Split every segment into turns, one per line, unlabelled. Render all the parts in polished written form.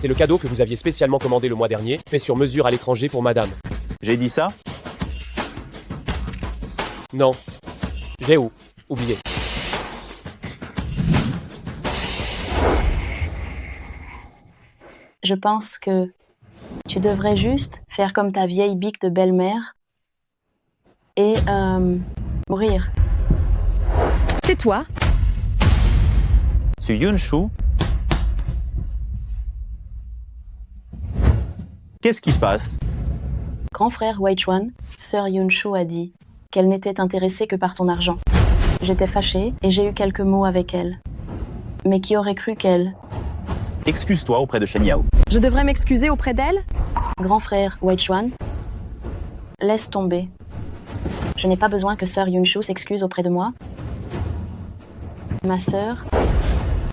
C'est le cadeau que vous aviez spécialement commandé le mois dernier, fait sur mesure à l'étranger pour madame.
J'ai dit ça?
Non. J'ai oublié.
Je pense que tu devrais juste faire comme ta vieille bique de belle-mère et mourir.
Tais-toi.
Ce Yunshu? Qu'est-ce qui se passe?
Grand frère Weichuan, sœur Yunshu a dit qu'elle n'était intéressée que par ton argent. J'étais fâchée et j'ai eu quelques mots avec elle. Mais qui aurait cru qu'elle...
Excuse-toi auprès de Shen Yao.
Je devrais m'excuser auprès d'elle?
Grand frère Weichuan, laisse tomber. Je n'ai pas besoin que sœur Yunshu s'excuse auprès de moi. Ma sœur,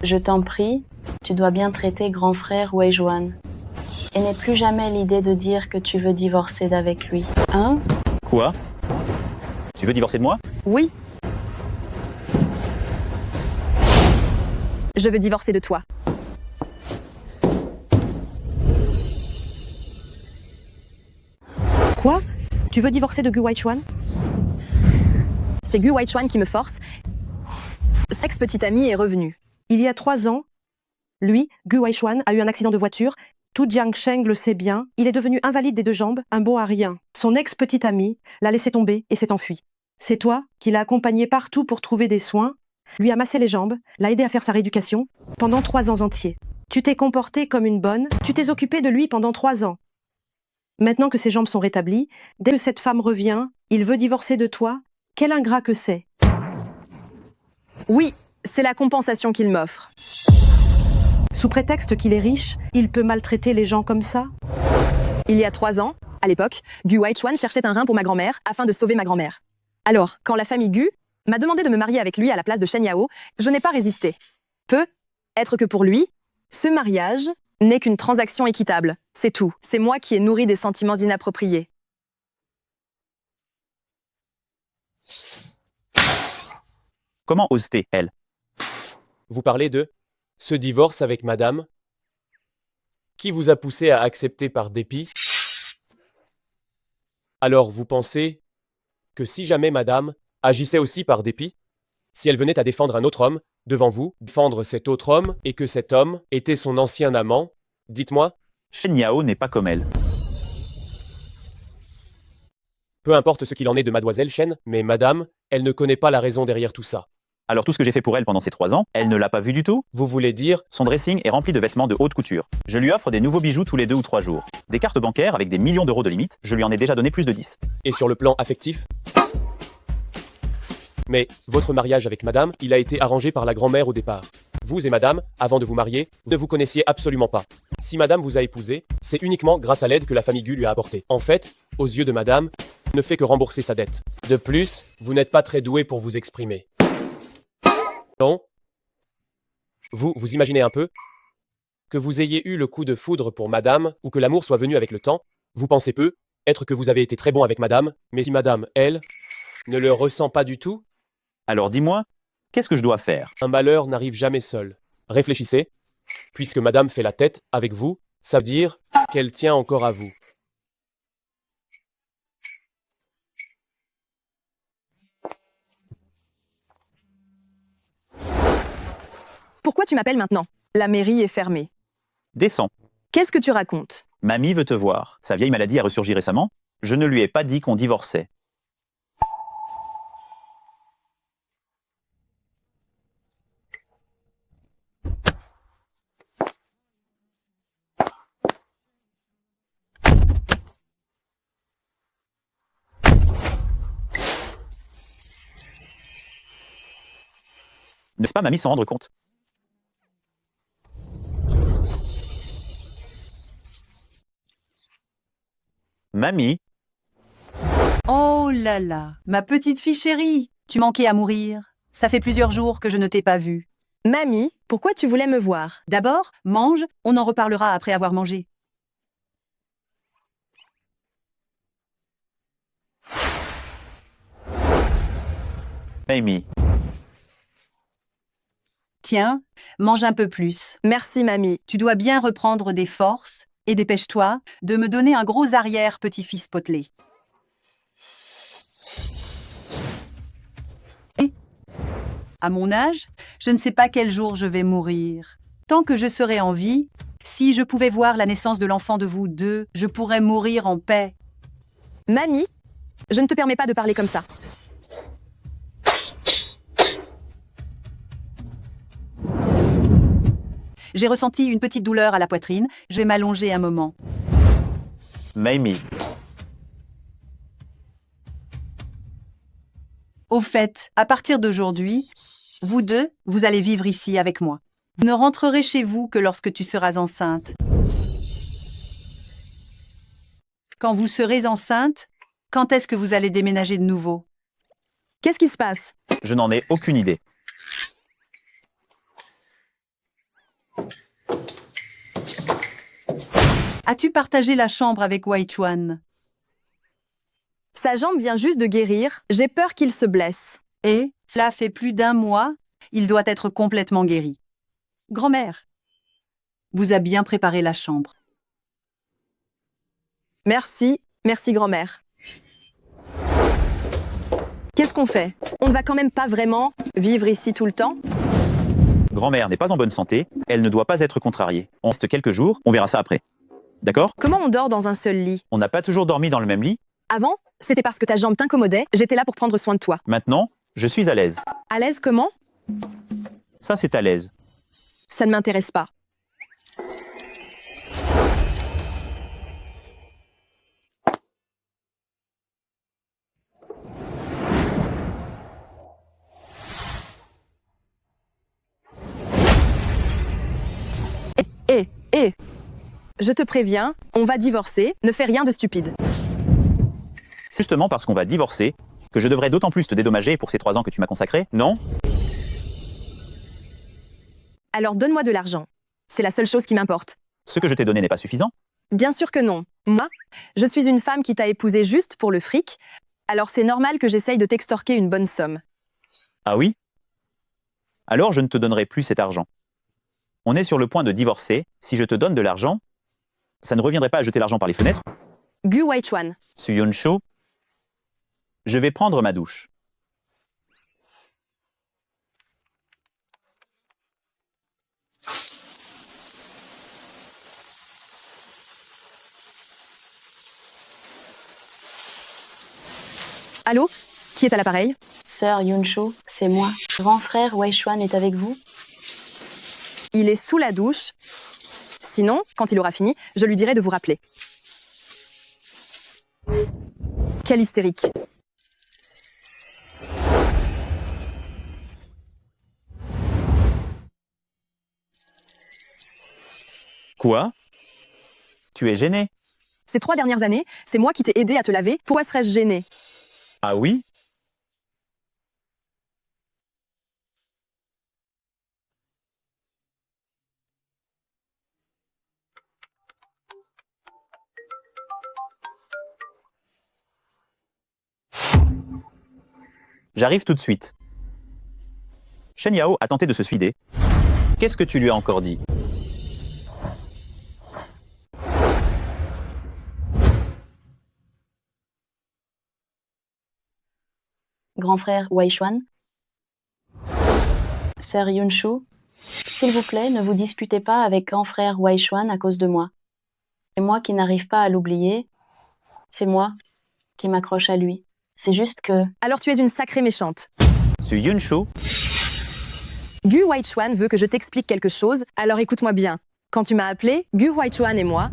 je t'en prie, tu dois bien traiter grand frère Weijuan. Et n'aie plus jamais l'idée de dire que tu veux divorcer d'avec lui. Hein?
Quoi? Tu veux divorcer de moi?
Oui. Je veux divorcer de toi.
Quoi? Tu veux divorcer de Gu Weichuan?
C'est Gu Weichuan qui me force. Son ex-petit ami est revenu.
Il y a 3 ans, lui, Gu Weichuan, a eu un accident de voiture. Tout Jiangsheng le sait bien. Il est devenu invalide des 2 jambes, un bon à rien. Son ex-petit ami l'a laissé tomber et s'est enfui. C'est toi qui l'as accompagné partout pour trouver des soins, lui a massé les jambes, l'a aidé à faire sa rééducation pendant 3 ans entiers. Tu t'es comporté comme une bonne, tu t'es occupé de lui pendant 3 ans. Maintenant que ses jambes sont rétablies, dès que cette femme revient, il veut divorcer de toi. Quel ingrat que c'est!
Oui, c'est la compensation qu'il m'offre.
Sous prétexte qu'il est riche, il peut maltraiter les gens comme ça?
Il y a 3 ans, à l'époque, Gu Weichuan cherchait un rein pour ma grand-mère afin de sauver ma grand-mère. Alors, quand la famille Gu m'a demandé de me marier avec lui à la place de Shen Yao, je n'ai pas résisté. Peut être que pour lui, ce mariage n'est qu'une transaction équitable. C'est tout. C'est moi qui ai nourri des sentiments inappropriés.
Comment ose-t-elle?
Vous parlez de ce divorce avec madame? Qui vous a poussé à accepter par dépit? Alors vous pensez que si jamais madame agissait aussi par dépit, si elle venait à défendre un autre homme devant vous, défendre cet autre homme, et que cet homme était son ancien amant, dites-moi,
Shen Yao n'est pas comme elle.
peu importe ce qu'il en est de mademoiselle Chen, mais madame, elle ne connaît pas la raison derrière tout ça.
Alors tout ce que j'ai fait pour elle pendant ces 3 ans, elle ne l'a pas vu du tout?
Vous voulez dire,
Son dressing est rempli de vêtements de haute couture. Je lui offre des nouveaux bijoux tous les 2 ou 3 jours. Des cartes bancaires avec des millions d'euros de limite, je lui en ai déjà donné plus de 10.
et sur le plan affectif? Mais votre mariage avec madame, il a été arrangé par la grand-mère au départ. Vous et madame, avant de vous marier, vous ne vous connaissiez absolument pas. Si madame vous a épousé, c'est uniquement grâce à l'aide que la famille Gu lui a apportée. En fait, aux yeux de madame, ne fait que rembourser sa dette. De plus, vous n'êtes pas très doué pour vous exprimer. Non? Vous imaginez un peu? Que vous ayez eu le coup de foudre pour madame, ou que l'amour soit venu avec le temps, vous pensez peu, être que vous avez été très bon avec madame, mais si madame, elle, ne le ressent pas du tout,
Alors dis-moi, qu'est-ce que je dois faire?
un malheur n'arrive jamais seul. Réfléchissez. Puisque madame fait la tête avec vous, ça veut dire qu'elle tient encore à vous.
Pourquoi tu m'appelles maintenant? La mairie est fermée.
Descends.
Qu'est-ce que tu racontes?
Mamie veut te voir. Sa vieille maladie a ressurgi récemment. Je ne lui ai pas dit qu'on divorçait. N'est-ce pas mamie s'en rendre compte? Mamie,
Oh là là, ma petite fille chérie, tu manquais à mourir. Ça fait plusieurs jours que je ne t'ai pas vue.
Mamie, pourquoi tu voulais me voir?
D'abord, mange, on en reparlera après avoir mangé.
Mamie,
Tiens, mange un peu plus.
Merci, mamie.
Tu dois bien reprendre des forces et dépêche-toi de me donner un gros arrière, petit-fils potelé. Et, à mon âge, je ne sais pas quel jour je vais mourir. Tant que je serai en vie, si je pouvais voir la naissance de l'enfant de vous deux, je pourrais mourir en paix.
Mamie, je ne te permets pas de parler comme ça.
J'ai ressenti une petite douleur à la poitrine, je vais m'allonger un moment.
Mamie,
Au fait, à partir d'aujourd'hui, vous deux, vous allez vivre ici avec moi. Vous ne rentrerez chez vous que lorsque tu seras enceinte. Quand vous serez enceinte, quand est-ce que vous allez déménager de nouveau?
Qu'est-ce qui se passe?
je n'en ai aucune idée.
As-tu partagé la chambre avec Wei Chuan?
Sa jambe vient juste de guérir. J'ai peur qu'il se blesse.
Et, cela fait plus d'un mois, il doit être complètement guéri. Grand-mère, vous a bien préparé la chambre.
Merci, merci grand-mère. Qu'est-ce qu'on fait? On ne va quand même pas vraiment vivre ici tout le temps?
Grand-mère n'est pas en bonne santé, elle ne doit pas être contrariée. On reste quelques jours, on verra ça après. D'accord?
Comment on dort dans un seul lit?
On n'a pas toujours dormi dans le même lit.
Avant, c'était parce que ta jambe t'incommodait, j'étais là pour prendre soin de toi.
Maintenant, je suis à l'aise.
À l'aise comment?
Ça, c'est à l'aise.
Ça ne m'intéresse pas. Je te préviens, on va divorcer, ne fais rien de stupide.
C'est justement parce qu'on va divorcer que je devrais d'autant plus te dédommager pour ces 3 ans que tu m'as consacrés, non?
Alors donne-moi de l'argent. C'est la seule chose qui m'importe.
Ce que je t'ai donné n'est pas suffisant?
Bien sûr que non. Moi, je suis une femme qui t'a épousé juste pour le fric, alors c'est normal que j'essaye de t'extorquer une bonne somme.
Ah oui? Alors je ne te donnerai plus cet argent. On est sur le point de divorcer. Si je te donne de l'argent, ça ne reviendrait pas à jeter l'argent par les fenêtres?
Gu Weichuan,
Suyun Cho, je vais prendre ma douche.
allô? Qui est à l'appareil?
Sœur Yunshu, c'est moi. Grand frère Wei Chuan est avec vous?
Il est sous la douche. Sinon, quand il aura fini, je lui dirai de vous rappeler. Quel hystérique.
Quoi? Tu es gêné?
Ces 3 dernières années, c'est moi qui t'ai aidé à te laver. Pourquoi serais-je gênée?
Ah oui? J'arrive tout de suite. Shen Yao a tenté de se suicider. Qu'est-ce que tu lui as encore dit?
Grand frère Wei Chuan? Sœur Yunshu? S'il vous plaît, ne vous disputez pas avec grand frère Wei Chuan à cause de moi. C'est moi qui n'arrive pas à l'oublier. C'est moi qui m'accroche à lui. C'est juste que...
Alors tu es une sacrée méchante.
Suyun Cho,
Gu Weichuan veut que je t'explique quelque chose, alors écoute-moi bien. Quand tu m'as appelé, Gu Weichuan et moi,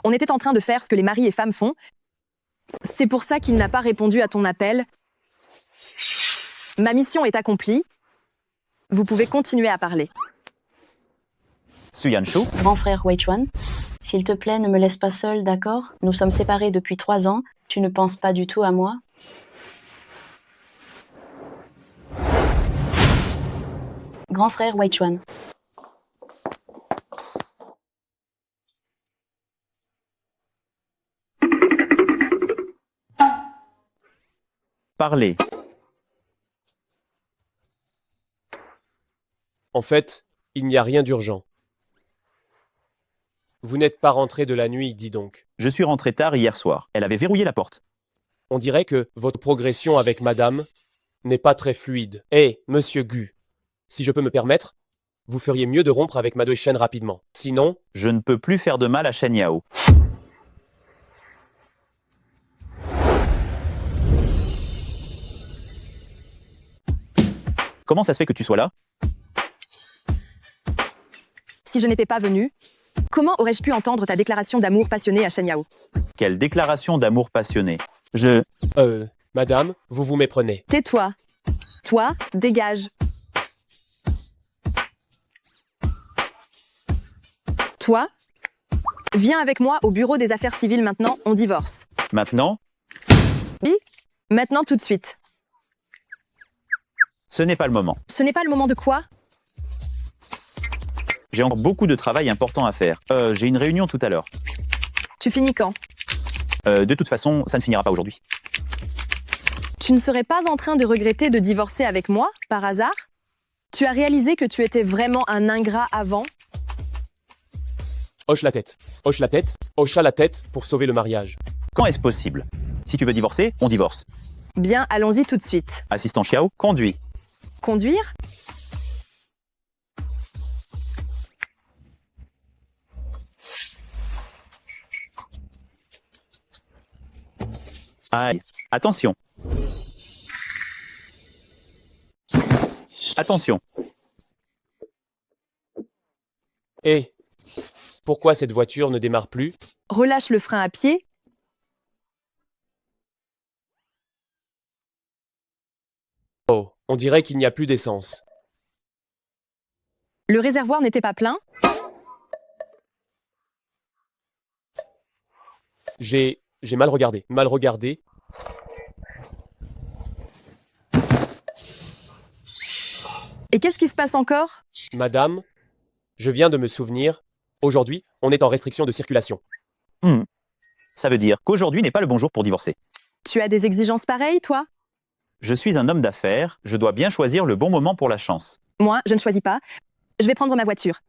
on était en train de faire ce que les maris et femmes font. C'est pour ça qu'il n'a pas répondu à ton appel. Ma mission est accomplie. Vous pouvez continuer à parler.
Suyan Cho,
Grand frère Wei Chuan? S'il te plaît, ne me laisse pas seule, d'accord? Nous sommes séparés depuis 3 ans. Tu ne penses pas du tout à moi? Grand frère Wei Chuan.
parlez.
En fait, il n'y a rien d'urgent. Vous n'êtes pas rentré de la nuit, dis donc.
Je suis rentré tard hier soir. Elle avait verrouillé la porte.
On dirait que votre progression avec madame n'est pas très fluide. Hé, monsieur Gu, si je peux me permettre, vous feriez mieux de rompre avec Madame Shen rapidement. Sinon,
Je ne peux plus faire de mal à Shen Yao. Comment ça se fait que tu sois là?
Si je n'étais pas venue, comment aurais-je pu entendre ta déclaration d'amour passionné à Shen Yao?
Quelle déclaration d'amour passionné.
madame, vous vous méprenez.
Tais-toi. Toi, dégage. Toi, viens avec moi au bureau des affaires civiles maintenant, on divorce.
Maintenant,
Oui, maintenant tout de suite.
ce n'est pas le moment.
Ce n'est pas le moment de quoi?
J'ai encore beaucoup de travail important à faire. J'ai une réunion tout à l'heure.
Tu finis quand?
De toute façon, ça ne finira pas aujourd'hui.
Tu ne serais pas en train de regretter de divorcer avec moi, par hasard? Tu as réalisé que tu étais vraiment un ingrat avant?
Hoche la tête. Hoche la tête. Hocha la tête pour sauver le mariage.
Quand est-ce possible? Si tu veux divorcer, on divorce.
Bien, allons-y tout de suite.
Assistant Xiao, conduis.
Conduire?
Aïe. Attention. Attention.
Hé, pourquoi cette voiture ne démarre plus?
Relâche le frein à pied.
Oh, on dirait qu'il n'y a plus d'essence.
Le réservoir n'était pas plein?
J'ai mal regardé. Mal regardé.
Et qu'est-ce qui se passe encore?
Madame, je viens de me souvenir. Aujourd'hui, on est en restriction de circulation.
Ça veut dire qu'aujourd'hui n'est pas le bon jour pour divorcer.
Tu as des exigences pareilles, toi?
Je suis un homme d'affaires, je dois bien choisir le bon moment pour la chance.
Moi, je ne choisis pas. Je vais prendre ma voiture.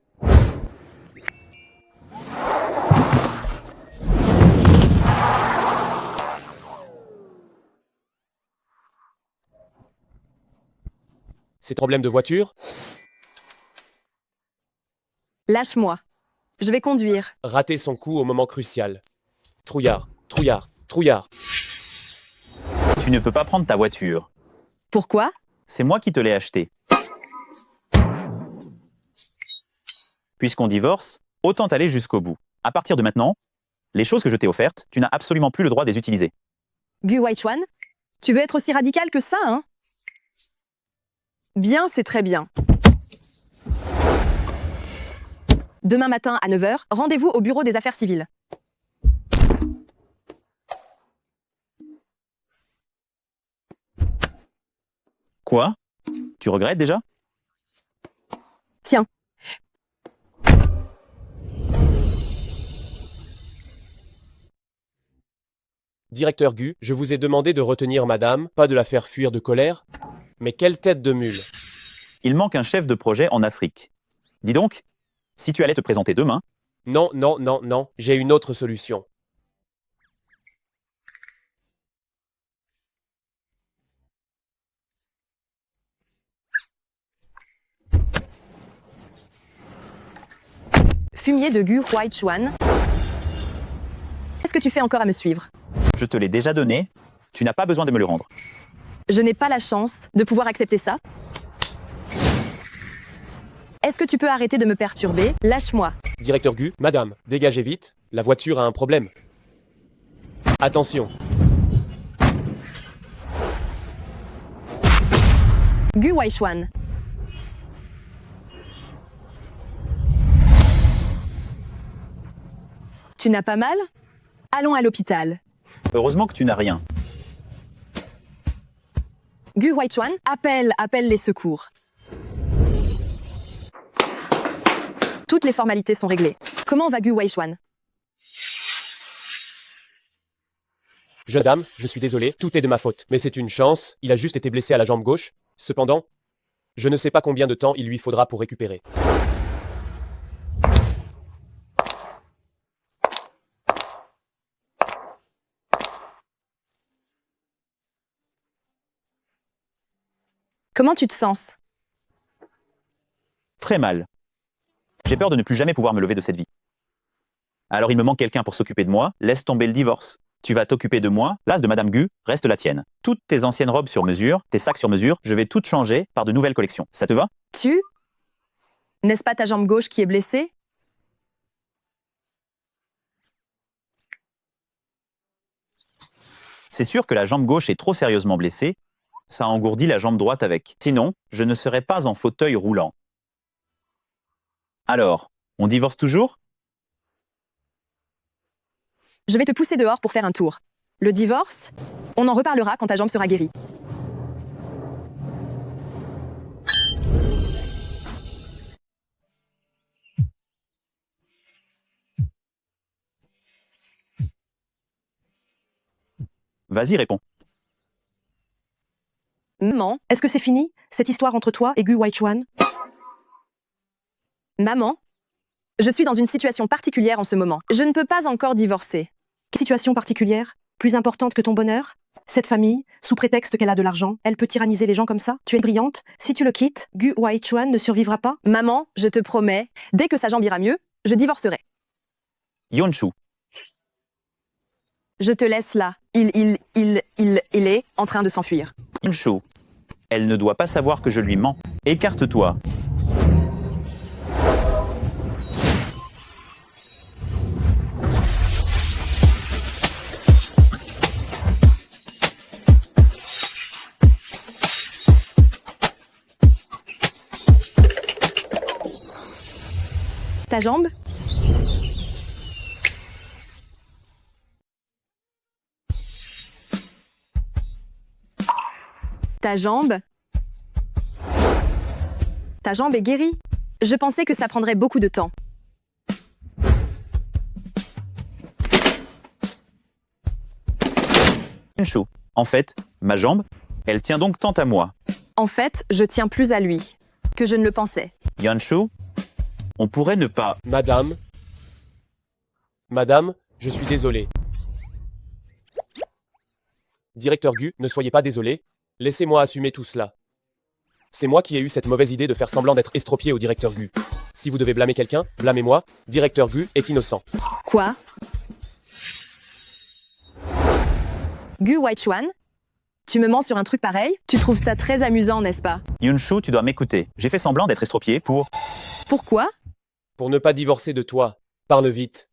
C'est problème de voiture?
Lâche-moi. Je vais conduire.
Rater son coup au moment crucial. Trouillard, trouillard, trouillard.
Tu ne peux pas prendre ta voiture.
Pourquoi?
C'est moi qui te l'ai achetée. Puisqu'on divorce, autant aller jusqu'au bout. À partir de maintenant, les choses que je t'ai offertes, tu n'as absolument plus le droit de les utiliser.
Gu Weichuan? Tu veux être aussi radical que ça, hein? Bien, c'est très bien. Demain matin à 9h, rendez-vous au bureau des affaires civiles.
Quoi? Tu regrettes déjà?
Tiens.
Directeur Gu, je vous ai demandé de retenir madame, pas de la faire fuir de colère. Mais quelle tête de mule!
Il manque un chef de projet en Afrique. Dis donc, si tu allais te présenter demain,
Non, non, non, non, j'ai une autre solution.
Fumier de Gu Weichuan. Qu'est-ce que tu fais encore à me suivre?
je te l'ai déjà donné, tu n'as pas besoin de me le rendre.
Je n'ai pas la chance de pouvoir accepter ça. Est-ce que tu peux arrêter de me perturber? Lâche-moi.
Directeur Gu, madame, dégagez vite, la voiture a un problème. Attention.
Gu Weichuan. Tu n'as pas mal? Allons à l'hôpital.
Heureusement que tu n'as rien.
Gu Weichuan, appelle les secours. Toutes les formalités sont réglées. Comment va Gu Weichuan?
Jeune dame, je suis désolé, tout est de ma faute. Mais c'est une chance, il a juste été blessé à la jambe gauche. Cependant, Je ne sais pas combien de temps il lui faudra pour récupérer.
Comment tu te sens?
Très mal. J'ai peur de ne plus jamais pouvoir me lever de cette vie. Alors il me manque quelqu'un pour s'occuper de moi, laisse tomber le divorce. Tu vas t'occuper de moi, l'as de Madame Gu reste la tienne. Toutes tes anciennes robes sur mesure, tes sacs sur mesure, je vais toutes changer par de nouvelles collections. Ça te va?
N'est-ce pas ta jambe gauche qui est blessée?
C'est sûr que la jambe gauche est trop sérieusement blessée, ça engourdit la jambe droite avec. Sinon, je ne serais pas en fauteuil roulant. Alors, on divorce toujours?
Je vais te pousser dehors pour faire un tour. Le divorce? On en reparlera quand ta jambe sera guérie.
Vas-y, réponds.
Maman,
Est-ce que c'est fini, cette histoire entre toi et Gu Waichuan?
maman, je suis dans une situation particulière en ce moment. Je ne peux pas encore divorcer.
Situation particulière? Plus importante que ton bonheur? Cette famille, sous prétexte qu'elle a de l'argent, elle peut tyranniser les gens comme ça? Tu es brillante. Si tu le quittes, Gu Waichuan ne survivra pas?
Maman, je te promets, dès que sa jambe ira mieux, je divorcerai.
Yonshu,
Je te laisse là. Il est en train de s'enfuir.
Yonshu, elle ne doit pas savoir que je lui mens. Écarte-toi.
Ta jambe? Ta jambe? Ta jambe est guérie. Je pensais que ça prendrait beaucoup de temps.
Yonshu, en fait, ma jambe, elle tient donc tant à moi.
En fait, je tiens plus à lui que je ne le pensais.
Yonshu, on pourrait ne pas...
Madame. Madame, je suis désolé. Directeur Gu, ne soyez pas désolé. Laissez-moi assumer tout cela. C'est moi qui ai eu cette mauvaise idée de faire semblant d'être estropié au directeur Gu. Si vous devez blâmer quelqu'un, blâmez-moi. Directeur Gu est innocent.
Quoi? Gu Waichuan? Tu me mens sur un truc pareil? Tu trouves ça très amusant, n'est-ce pas?
Yonshu, tu dois m'écouter. J'ai fait semblant d'être estropié pour...
Pourquoi?
Pour ne pas divorcer de toi. Parle vite.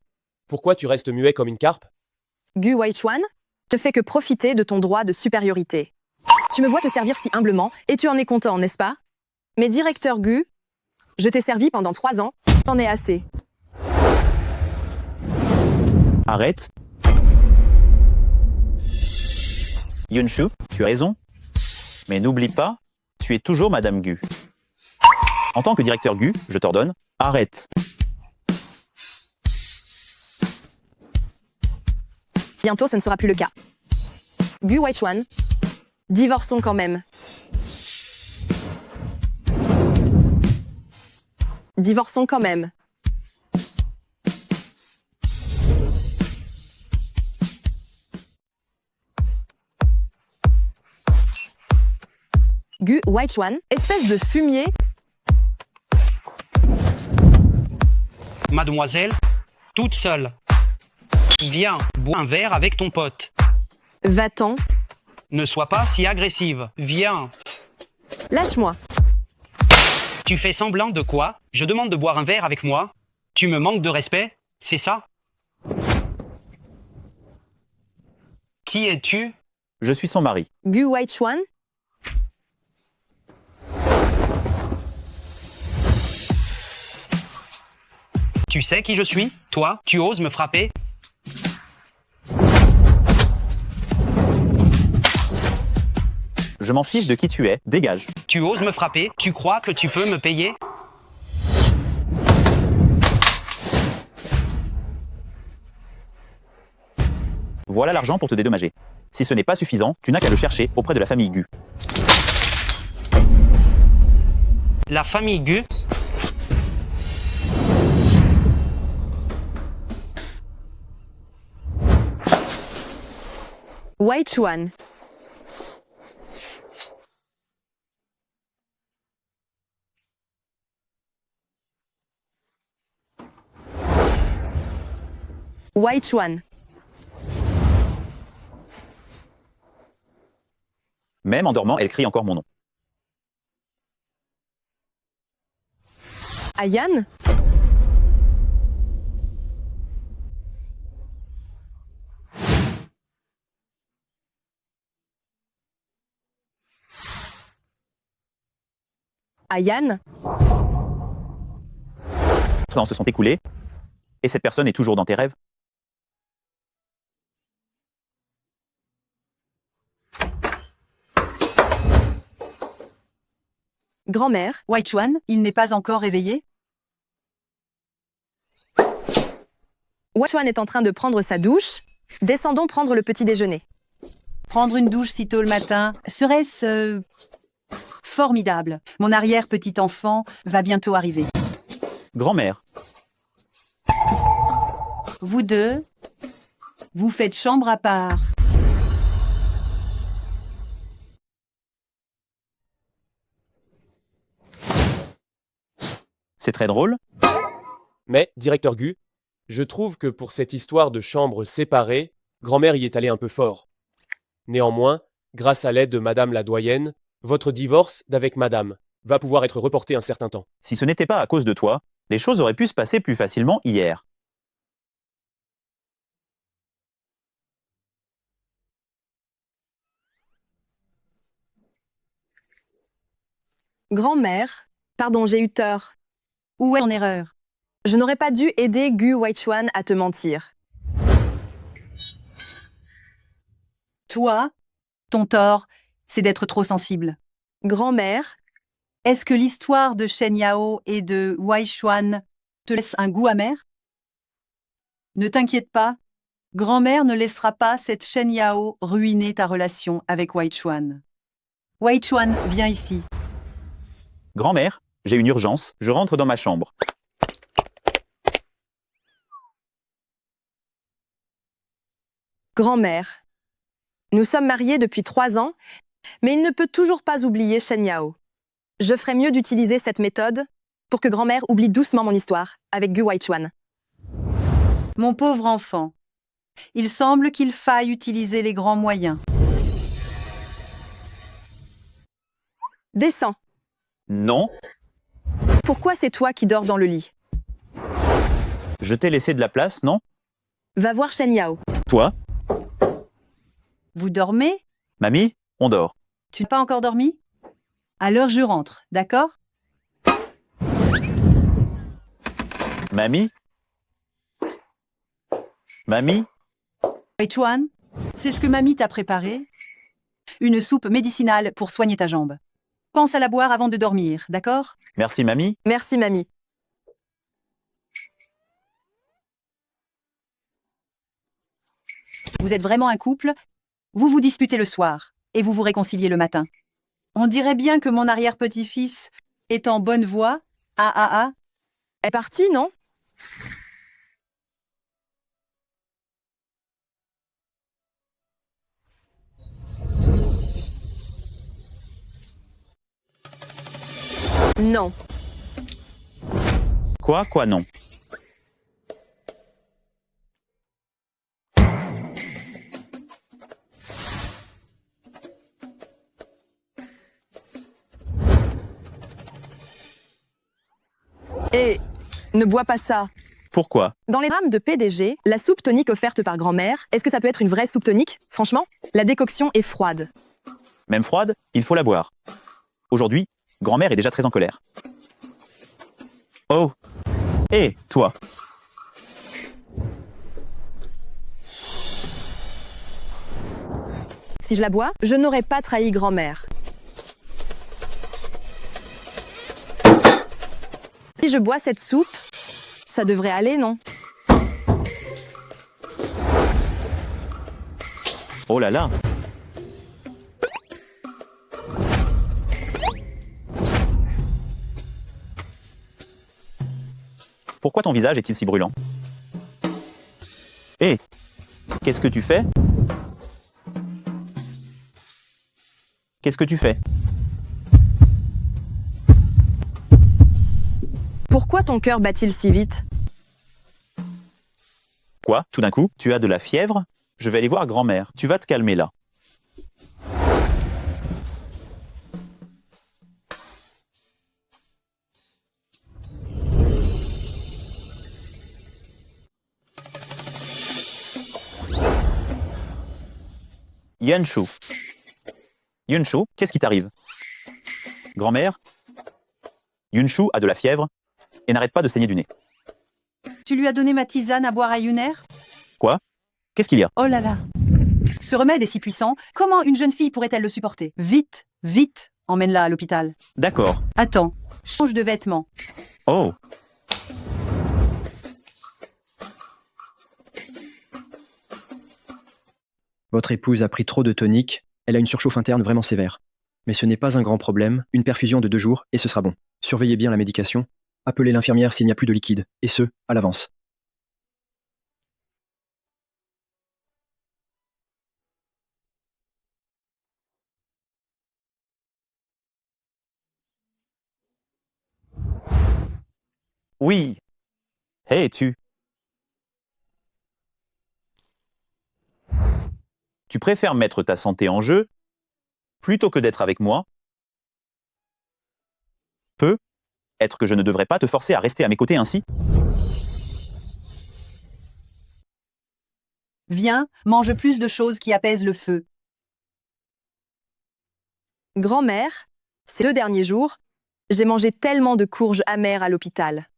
Pourquoi tu restes muet comme une carpe?
Gu Waichuan ne fait que profiter de ton droit de supériorité. Tu me vois te servir si humblement, et tu en es content, n'est-ce pas? Mais directeur Gu, je t'ai servi pendant 3 ans, t'en es assez.
Arrête. Yonshu, tu as raison. Mais n'oublie pas, tu es toujours Madame Gu. En tant que directeur Gu, je t'ordonne, arrête.
Bientôt, ce ne sera plus le cas. Gu Waichuan, divorçons quand même. Divorçons quand même. Gu Waichuan, espèce de fumier.
Mademoiselle, toute seule. Viens, bois un verre avec ton pote.
Va-t'en.
Ne sois pas si agressive. Viens.
Lâche-moi.
Tu fais semblant de quoi? Je demande de boire un verre avec moi. Tu me manques de respect? C'est ça? Qui es-tu?
Je suis son mari.
Gu Waichuan,
Tu sais qui je suis? Toi, tu oses me frapper?
Je m'en fiche de qui tu es, dégage.
Tu oses me frapper? Tu crois que tu peux me payer?
Voilà l'argent pour te dédommager. Si ce n'est pas suffisant, tu n'as qu'à le chercher auprès de la famille Gu.
La famille Gu.
Wei Chuan. Wei Chuan.
Même en dormant, elle crie encore mon nom.
Ayan. Ayan.
Temps se sont écoulés, et cette personne est toujours dans tes rêves.
Grand-mère.
Wei Chuan, il n'est pas encore réveillé?
Wei Chuan est en train de prendre sa douche. Descendons prendre le petit déjeuner.
Prendre une douche si tôt le matin, serait-ce formidable. Mon arrière-petit-enfant va bientôt arriver.
Grand-mère,
Vous deux, vous faites chambre à part.
c'est très drôle.
Mais, directeur Gu, je trouve que pour cette histoire de chambres séparées, grand-mère y est allée un peu fort. Néanmoins, grâce à l'aide de Madame la doyenne, votre divorce d'avec Madame va pouvoir être reporté un certain temps.
Si ce n'était pas à cause de toi, les choses auraient pu se passer plus facilement hier.
Grand-mère. Pardon, j'ai eu tort.
Où est ton erreur?
Je n'aurais pas dû aider Gu Wei Chuan à te mentir.
Toi, ton tort, c'est d'être trop sensible.
Grand-mère.
Est-ce que l'histoire de Shen Yao et de Wei Chuan te laisse un goût amer? Ne t'inquiète pas, grand-mère ne laissera pas cette Shen Yao ruiner ta relation avec Wei Chuan. Wei Chuan, viens ici.
Grand-mère, j'ai une urgence, je rentre dans ma chambre.
Grand-mère. Nous sommes mariés depuis 3 ans, mais il ne peut toujours pas oublier Shen Yao. Je ferais mieux d'utiliser cette méthode pour que grand-mère oublie doucement mon histoire avec Gu Wei Chuan.
Mon pauvre enfant, il semble qu'il faille utiliser les grands moyens.
Descends.
Non,
Pourquoi c'est toi qui dors dans le lit?
je t'ai laissé de la place, non?
Va voir Shen Yao.
Toi,
Vous dormez?
mamie, on dort.
Tu n'as pas encore dormi? Alors je rentre, d'accord?
Mamie? Mamie?
Wei Chuan, c'est ce que mamie t'a préparé? Une soupe médicinale pour soigner ta jambe. Pense à la boire avant de dormir, d'accord?
Merci mamie.
Merci, mamie.
Vous êtes vraiment un couple? Vous vous disputez le soir et vous vous réconciliez le matin. On dirait bien que mon arrière-petit-fils est en bonne voie. Ah ah ah.
Est partie, non? Non.
Quoi non?
Et ne bois pas ça.
Pourquoi?
Dans les drames de PDG, la soupe tonique offerte par grand-mère, est-ce que ça peut être une vraie soupe tonique? Franchement, la décoction est froide.
Même froide, il faut la boire. Aujourd'hui, grand-mère est déjà très en colère. Oh! Hé, toi!
Si je la bois, je n'aurais pas trahi grand-mère. Si je bois cette soupe, ça devrait aller, non?
Oh là là! Pourquoi ton visage est-il si brûlant? Hé, qu'est-ce que tu fais? Qu'est-ce que tu fais?
Pourquoi ton cœur bat-il si vite?
Quoi? Tout d'un coup, tu as de la fièvre? Je vais aller voir grand-mère. Tu vas te calmer là. Yunshu. Yunshu, qu'est-ce qui t'arrive? Grand-mère? Yunshu a de la fièvre et n'arrête pas de saigner du nez.
Tu lui as donné ma tisane à boire à Yuner?
Quoi? Qu'est-ce qu'il y a?
Oh là là! Ce remède est si puissant, comment une jeune fille pourrait-elle le supporter? Vite, vite, emmène-la à l'hôpital.
D'accord.
Attends, change de vêtements.
Oh,
Votre épouse a pris trop de tonique, elle a une surchauffe interne vraiment sévère. Mais ce n'est pas un grand problème, une perfusion de 2 jours et ce sera bon. Surveillez bien la médication, appelez l'infirmière s'il n'y a plus de liquide, et ce, à l'avance.
oui. Hé, tu. Tu préfères mettre ta santé en jeu plutôt que d'être avec moi? Peut-être que je ne devrais pas te forcer à rester à mes côtés ainsi?
Viens, mange plus de choses qui apaisent le feu.
Grand-mère, ces 2 derniers jours, j'ai mangé tellement de courges amères à l'hôpital.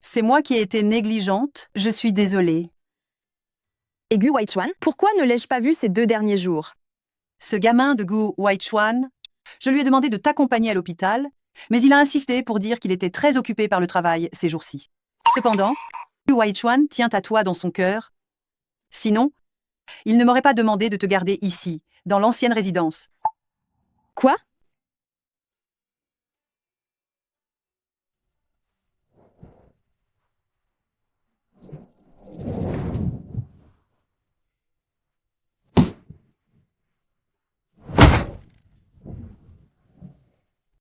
C'est moi qui ai été négligente, je suis désolée.
Et Gu Weichuan, pourquoi ne l'ai-je pas vu ces 2 derniers jours?
Ce gamin de Gu Weichuan, je lui ai demandé de t'accompagner à l'hôpital, mais il a insisté pour dire qu'il était très occupé par le travail ces jours-ci. Cependant, Gu Weichuan tient à toi dans son cœur. Sinon, il ne m'aurait pas demandé de te garder ici, dans l'ancienne résidence.
Quoi?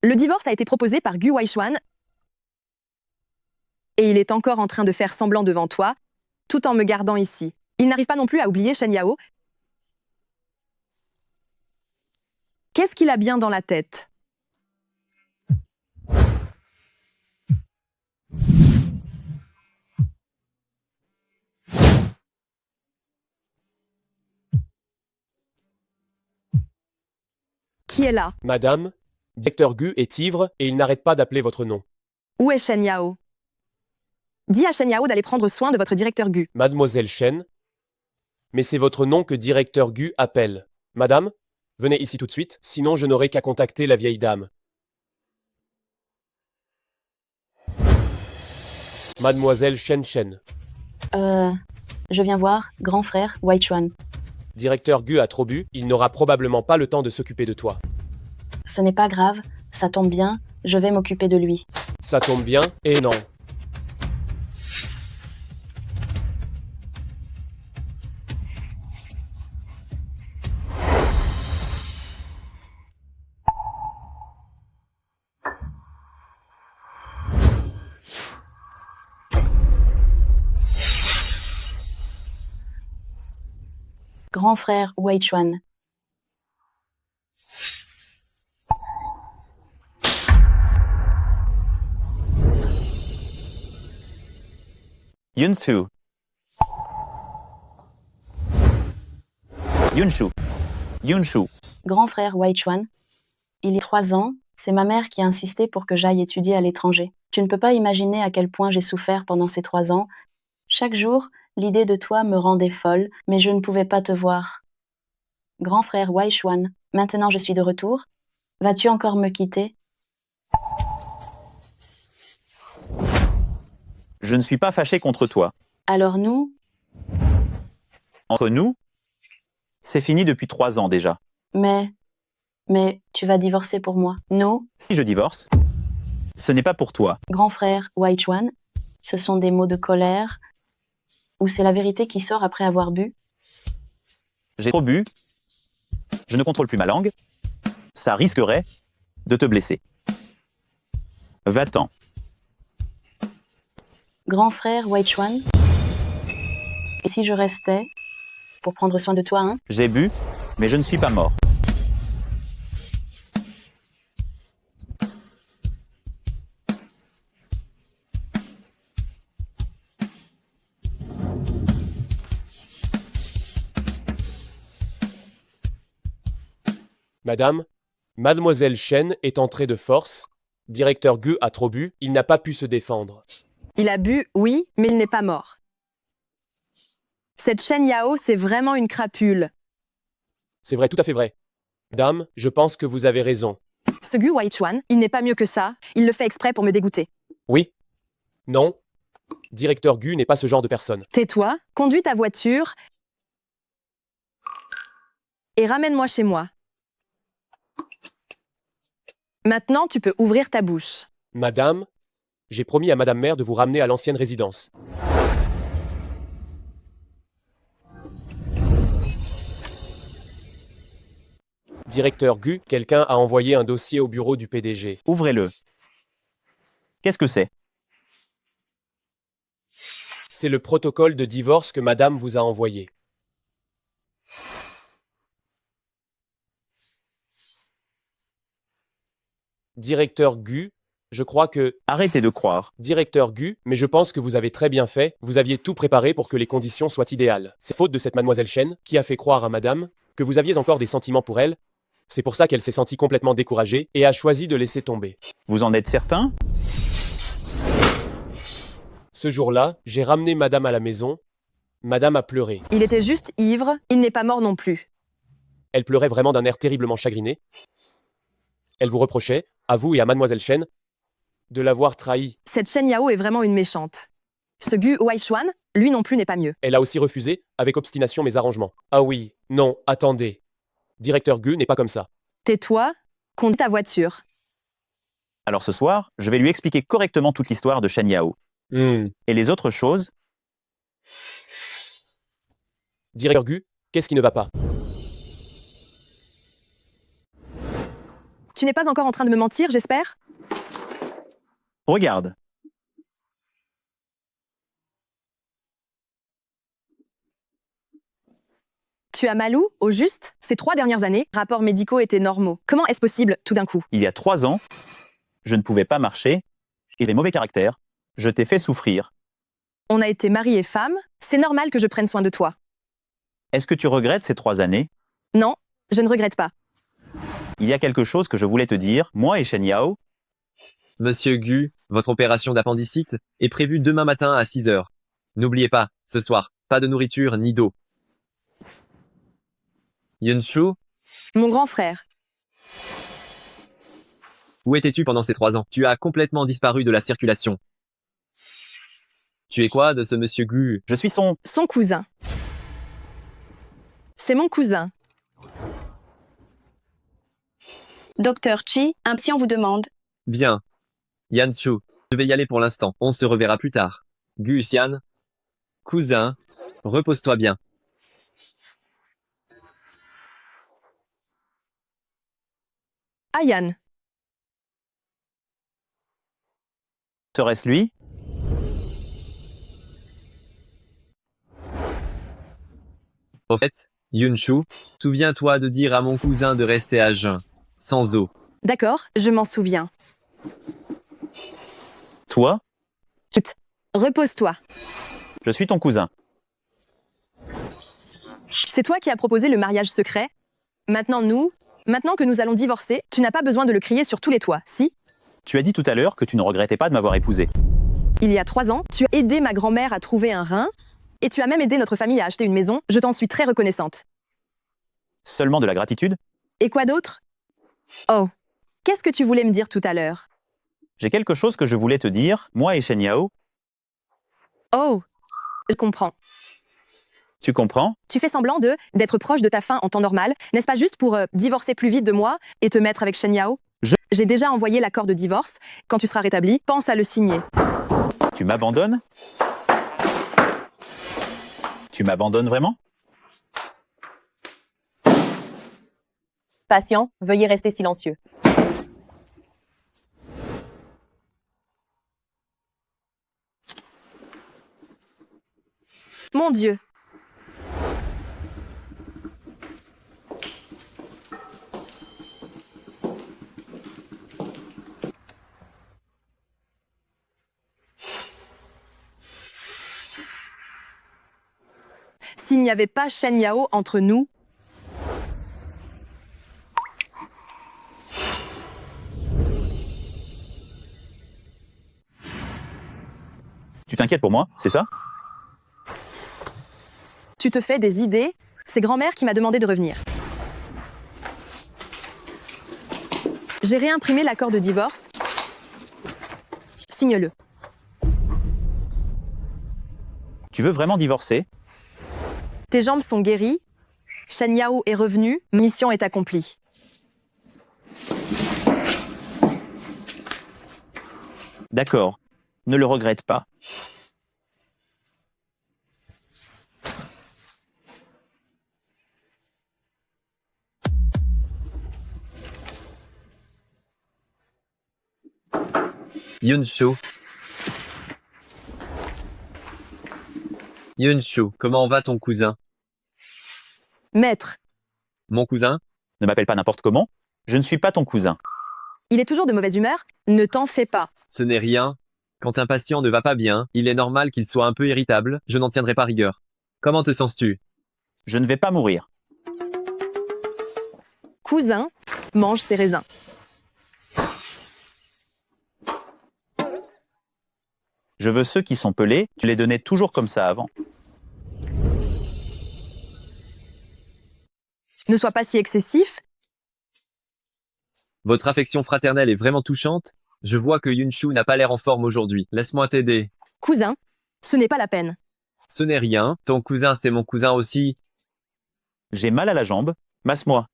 Le divorce a été proposé par Gu Weichuan et il est encore en train de faire semblant devant toi, tout en me gardant ici. Il n'arrive pas non plus à oublier Shen Yao. Qu'est-ce qu'il a bien dans la tête? Qui est là?
Madame, directeur Gu est ivre et il n'arrête pas d'appeler votre nom.
Où est Shen Yao? Dis à Shen Yao d'aller prendre soin de votre directeur Gu.
Mademoiselle Shen. Mais c'est votre nom que directeur Gu appelle. Madame, venez ici tout de suite, sinon je n'aurai qu'à contacter la vieille dame. Mademoiselle Shen Shen.
Je viens voir grand frère Weichuan.
Directeur Gu a trop bu, il n'aura probablement pas le temps de s'occuper de toi.
Ce n'est pas grave, ça tombe bien, je vais m'occuper de lui.
Ça tombe bien, et non.
Grand frère Weichuan.
Yunshu. Yunshu. Yunshu.
Grand frère Weichuan. Il y a 3 ans, c'est ma mère qui a insisté pour que j'aille étudier à l'étranger. Tu ne peux pas imaginer à quel point j'ai souffert pendant ces 3 ans. Chaque jour, l'idée de toi me rendait folle, mais je ne pouvais pas te voir. Grand frère Weichuan, maintenant je suis de retour. Vas-tu encore me quitter?
Je ne suis pas fâché contre toi.
Alors nous,
Entre nous, c'est fini depuis 3 ans déjà.
mais tu vas divorcer pour moi. Non,
Si je divorce, ce n'est pas pour toi.
grand frère Weichuan, Ce sont des mots de colère? Ou c'est la vérité qui sort après avoir bu?
J'ai trop bu. Je ne contrôle plus ma langue. Ça risquerait de te blesser. Va-t'en.
Grand frère White Swan? Et si je restais pour prendre soin de toi, hein?
J'ai bu, mais je ne suis pas mort.
Madame, Mademoiselle Chen est entrée de force. Directeur Gu a trop bu, il n'a pas pu se défendre.
Il a bu, oui, mais il n'est pas mort. Cette Shen Yao, c'est vraiment une crapule.
C'est vrai, tout à fait vrai. Madame, je pense que vous avez raison.
Ce Gu Weichuan, il n'est pas mieux que ça. Il le fait exprès pour me dégoûter.
Oui? Non? Directeur Gu n'est pas ce genre de personne.
Tais-toi, conduis ta voiture et ramène-moi chez moi. Maintenant, tu peux ouvrir ta bouche.
Madame, j'ai promis à Madame Mère de vous ramener à l'ancienne résidence. Directeur Gu, quelqu'un a envoyé un dossier au bureau du PDG.
Ouvrez-le. Qu'est-ce que c'est?
C'est le protocole de divorce que Madame vous a envoyé. Directeur Gu, je crois que...
Arrêtez de croire.
Directeur Gu, mais je pense que vous avez très bien fait, vous aviez tout préparé pour que les conditions soient idéales. C'est faute de cette Mademoiselle Chen, qui a fait croire à Madame que vous aviez encore des sentiments pour elle. C'est pour ça qu'elle s'est sentie complètement découragée et a choisi de laisser tomber.
Vous en êtes certain?
Ce jour-là, j'ai ramené Madame à la maison. Madame a pleuré.
Il était juste ivre, il n'est pas mort non plus.
Elle pleurait vraiment d'un air terriblement chagriné. Elle vous reprochait, à vous et à Mademoiselle Chen, de l'avoir trahi.
Cette Shen Yao est vraiment une méchante. Ce Gu Weichuan, lui non plus n'est pas mieux.
Elle a aussi refusé, avec obstination, mes arrangements. Ah oui, non, attendez. Directeur Gu n'est pas comme ça.
Tais-toi, conduis ta voiture.
Alors ce soir, je vais lui expliquer correctement toute l'histoire de Shen Yao. Et les autres choses.
Directeur Gu, qu'est-ce qui ne va pas?
Tu n'es pas encore en train de me mentir, j'espère?
Regarde.
Tu as mal où, au juste? Ces 3 dernières années, rapports médicaux étaient normaux. Comment est-ce possible, tout d'un coup?
Il y a 3 ans, je ne pouvais pas marcher. Et les mauvais caractères. Je t'ai fait souffrir.
On a été mari et femme, c'est normal que je prenne soin de toi.
Est-ce que tu regrettes ces 3 années?
Non, je ne regrette pas.
Il y a quelque chose que je voulais te dire, moi et Shen Yao.
Monsieur Gu, votre opération d'appendicite est prévue demain matin à 6 heures. N'oubliez pas, ce soir, pas de nourriture ni d'eau. Yunshu,
Mon grand frère,
où étais-tu pendant ces 3 ans? Tu as complètement disparu de la circulation. Tu es quoi de ce monsieur Gu?
Je suis son...
son cousin. C'est mon cousin.
Docteur Chi, un psy, on vous demande.
Bien. Yanshu, je vais y aller pour l'instant. On se reverra plus tard. Gu Xian, cousin, repose-toi bien.
Ayan,
Serait-ce lui?
Au fait, Yunshu, souviens-toi de dire à mon cousin de rester à jeun, sans eau.
d'accord, je m'en souviens.
Toi?
Chut, repose-toi.
Je suis ton cousin.
C'est toi qui as proposé le mariage secret. Maintenant que nous allons divorcer, tu n'as pas besoin de le crier sur tous les toits, si?
Tu as dit tout à l'heure que tu ne regrettais pas de m'avoir épousé.
Il y a 3 ans, tu as aidé ma grand-mère à trouver un rein, et tu as même aidé notre famille à acheter une maison, je t'en suis très reconnaissante.
Seulement de la gratitude?
Et quoi d'autre? Oh, qu'est-ce que tu voulais me dire tout à l'heure?
J'ai quelque chose que je voulais te dire, moi et Shen Yao.
Oh, je comprends.
Tu comprends?
Tu fais semblant d'être proche de ta fin en temps normal, n'est-ce pas juste pour divorcer plus vite de moi et te mettre avec Shen Yao? J'ai déjà envoyé l'accord de divorce. Quand tu seras rétabli, pense à le signer.
Tu m'abandonnes? Tu m'abandonnes vraiment?
Patient, veuillez rester silencieux.
Mon Dieu. S'il n'y avait pas Shen Yao entre nous,
Tu t'inquiètes pour moi, c'est ça?
tu te fais des idées? C'est grand-mère qui m'a demandé de revenir. J'ai réimprimé l'accord de divorce. Signe-le.
Tu veux vraiment divorcer?
Tes jambes sont guéries. Shen Yao est revenu. Mission est accomplie.
D'accord. Ne le regrette pas.
Yunshu. Yunshu, comment va ton cousin?
Maître,
Mon cousin?
Ne m'appelle pas n'importe comment. Je ne suis pas ton cousin.
il est toujours de mauvaise humeur? Ne t'en fais pas.
Ce n'est rien. Quand un patient ne va pas bien, il est normal qu'il soit un peu irritable, je n'en tiendrai pas rigueur. Comment te sens-tu?
Je ne vais pas mourir.
Cousin, mange ses raisins.
Je veux ceux qui sont pelés, tu les donnais toujours comme ça avant.
Ne sois pas si excessif.
Votre affection fraternelle est vraiment touchante. Je vois que Yunshu n'a pas l'air en forme aujourd'hui. Laisse-moi t'aider.
Cousin, ce n'est pas la peine.
Ce n'est rien. Ton cousin, c'est mon cousin aussi.
J'ai mal à la jambe. Masse-moi.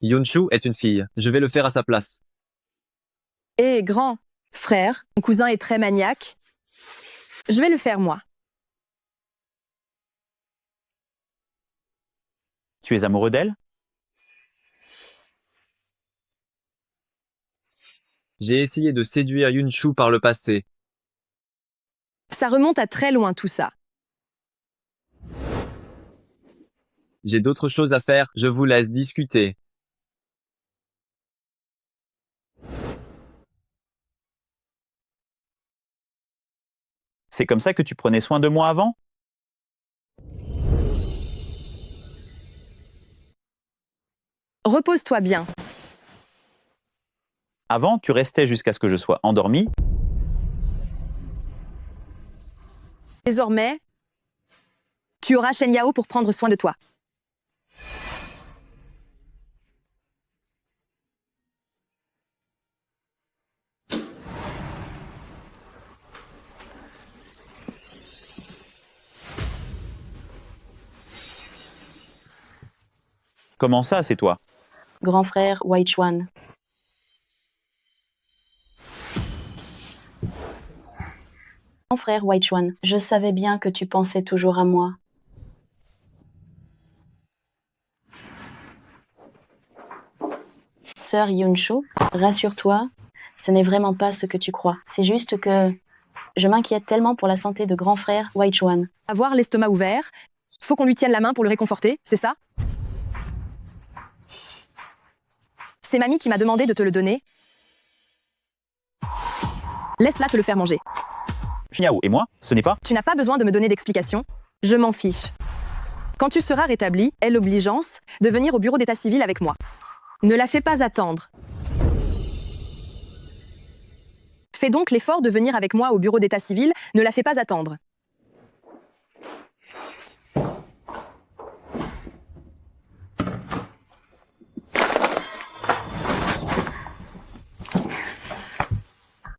Yunshu est une fille. Je vais le faire à sa place.
Et grand frère, mon cousin est très maniaque. Je vais le faire moi.
Tu es amoureux d'elle?
J'ai essayé de séduire Yunshu par le passé.
Ça remonte à très loin tout ça.
J'ai d'autres choses à faire, je vous laisse discuter.
C'est comme ça que tu prenais soin de moi avant?
Repose-toi bien.
Avant, tu restais jusqu'à ce que je sois endormi.
Désormais, tu auras Shen Yao pour prendre soin de toi.
Comment ça, c'est toi?
Grand frère White Chuan. Grand frère White Chuan, je savais bien que tu pensais toujours à moi. Sœur Yunshu, rassure-toi, ce n'est vraiment pas ce que tu crois. C'est juste que je m'inquiète tellement pour la santé de grand frère White Chuan.
Avoir l'estomac ouvert, faut qu'on lui tienne la main pour le réconforter, c'est ça? C'est mamie qui m'a demandé de te le donner. Laisse-la te le faire manger.
Yao et moi, ce n'est pas?
Tu n'as pas besoin de me donner d'explications. Je m'en fiche. Quand tu seras rétabli, aie l'obligeance de venir au bureau d'état civil avec moi. Ne la fais pas attendre. Fais donc l'effort de venir avec moi au bureau d'état civil, ne la fais pas attendre.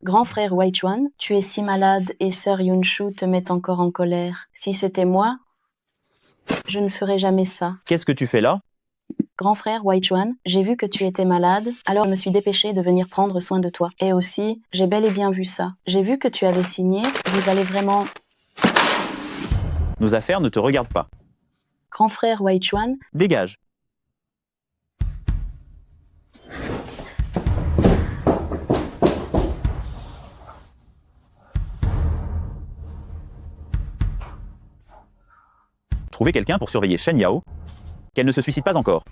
Grand frère White Chuan, tu es si malade et sœur Yunshu te met encore en colère. Si c'était moi, je ne ferais jamais ça.
Qu'est-ce que tu fais là?
Grand frère Weichuan, j'ai vu que tu étais malade, alors je me suis dépêchée de venir prendre soin de toi. Et aussi, j'ai bel et bien vu ça. J'ai vu que tu avais signé, vous allez vraiment...
Nos affaires ne te regardent pas.
Grand frère Weichuan,
Dégage. Trouver quelqu'un pour surveiller Shen Yao. Qu'elle ne se suicide pas encore.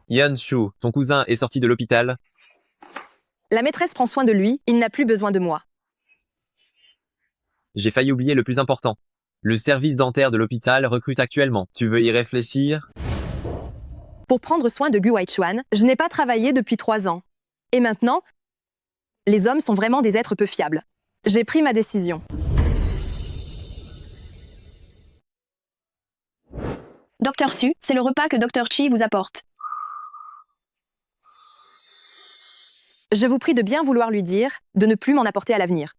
Yan Shu, ton cousin est sorti de l'hôpital.
La maîtresse prend soin de lui, il n'a plus besoin de moi.
J'ai failli oublier le plus important. Le service dentaire de l'hôpital recrute actuellement. Tu veux y réfléchir?
Pour prendre soin de Gu Weichuan, je n'ai pas travaillé depuis 3 ans. Et maintenant, les hommes sont vraiment des êtres peu fiables. J'ai pris ma décision.
Docteur Su, c'est le repas que Docteur Chi vous apporte.
Je vous prie de bien vouloir lui dire de ne plus m'en apporter à l'avenir.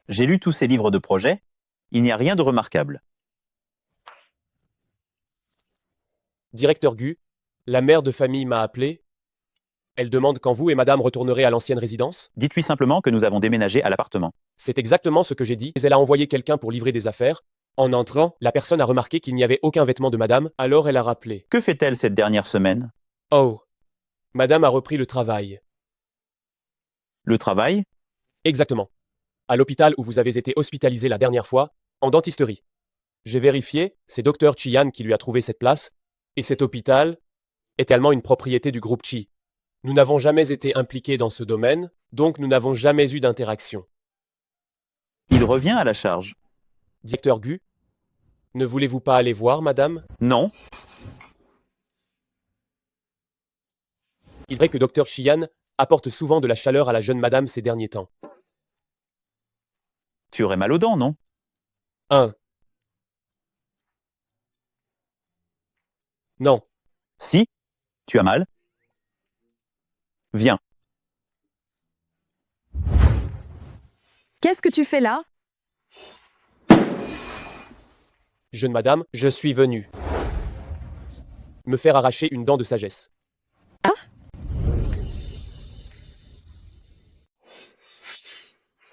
J'ai lu tous ces livres de projet. Il n'y a rien de remarquable.
Directeur Gu, la mère de famille m'a appelé. Elle demande quand vous et madame retournerez à l'ancienne résidence.
Dites-lui simplement que nous avons déménagé à l'appartement.
C'est exactement ce que j'ai dit. Elle a envoyé quelqu'un pour livrer des affaires. En entrant, la personne a remarqué qu'il n'y avait aucun vêtement de madame, alors elle a rappelé.
Que fait-elle cette dernière semaine?
Oh. Madame a repris le travail.
Le travail?
Exactement. À l'hôpital où vous avez été hospitalisé la dernière fois, en dentisterie. J'ai vérifié, c'est Dr Chian qui lui a trouvé cette place, et cet hôpital est également une propriété du groupe Chi. Nous n'avons jamais été impliqués dans ce domaine, donc nous n'avons jamais eu d'interaction.
Il revient à la charge.
Directeur Gu, ne voulez-vous pas aller voir, madame?
Non.
Il est vrai que Dr Chian apporte souvent de la chaleur à la jeune madame ces derniers temps.
Tu aurais mal aux dents, non?
1. Non.
Si. Tu as mal? Viens.
Qu'est-ce que tu fais là?
Jeune madame, je suis venu me faire arracher une dent de sagesse.
Ah?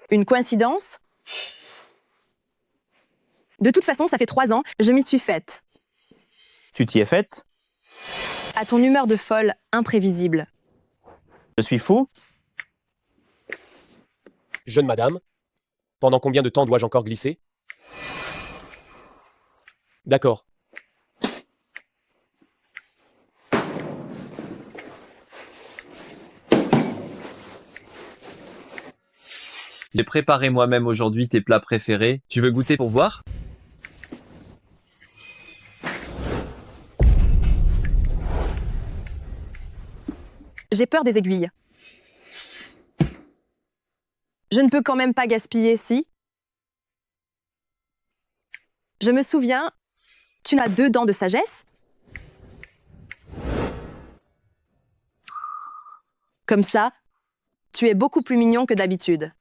Une coïncidence? De toute façon, ça fait 3 ans, je m'y suis faite.
Tu t'y es faite?
À ton humeur de folle, imprévisible.
Je suis fou?
Jeune madame, pendant combien de temps dois-je encore glisser? D'accord.
J'ai préparé moi-même aujourd'hui tes plats préférés. Tu veux goûter pour voir?
J'ai peur des aiguilles. Je ne peux quand même pas gaspiller, si? Je me souviens, tu n'as 2 dents de sagesse? Comme ça, tu es beaucoup plus mignon que d'habitude.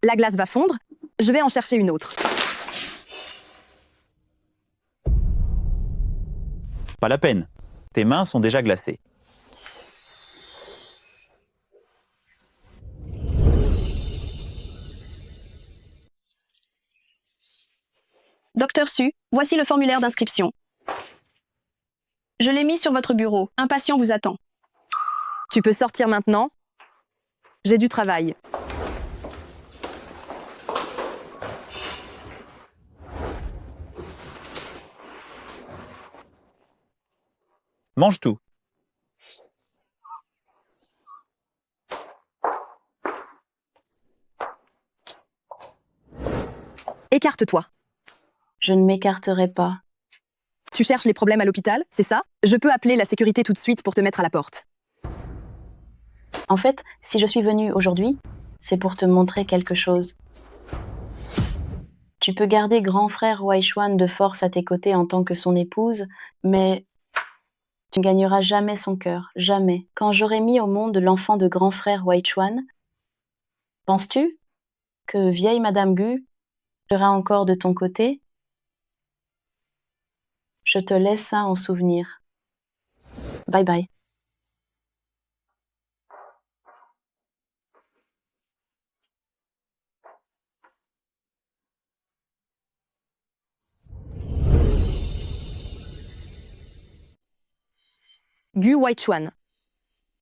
La glace va fondre, je vais en chercher une autre.
Pas la peine. Tes mains sont déjà glacées.
Docteur Su, voici le formulaire d'inscription. Je l'ai mis sur votre bureau. Un patient vous attend.
Tu peux sortir maintenant? J'ai du travail.
Mange tout.
Écarte-toi.
Je ne m'écarterai pas.
Tu cherches les problèmes à l'hôpital, c'est ça? Je peux appeler la sécurité tout de suite pour te mettre à la porte.
En fait, si je suis venue aujourd'hui, c'est pour te montrer quelque chose. Tu peux garder grand frère Weichuan de force à tes côtés en tant que son épouse, mais tu ne gagneras jamais son cœur, jamais. Quand j'aurai mis au monde l'enfant de grand frère Weichuan, penses-tu que vieille Madame Gu sera encore de ton côté? Je te laisse ça en souvenir. Bye bye.
Gu Weichuan.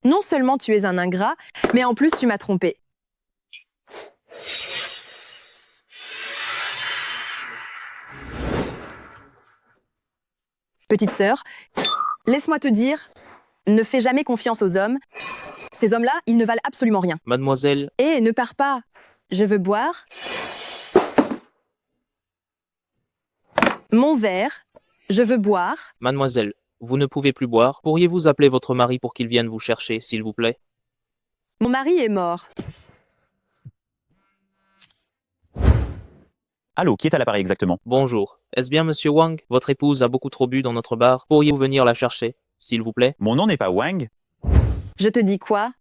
Non seulement tu es un ingrat, mais en plus tu m'as trompé. Petite sœur, laisse-moi te dire, ne fais jamais confiance aux hommes. Ces hommes-là, ils ne valent absolument rien.
Mademoiselle,
Et ne pars pas. Je veux boire. Mon verre. Je veux boire.
mademoiselle, vous ne pouvez plus boire. Pourriez-vous appeler votre mari pour qu'il vienne vous chercher, s'il vous plaît?
Mon mari est mort.
Allô, qui est à l'appareil exactement?
Bonjour. Est-ce bien monsieur Wang? Votre épouse a beaucoup trop bu dans notre bar. Pourriez-vous venir la chercher, s'il vous plaît?
Mon nom n'est pas Wang.
Je te dis quoi?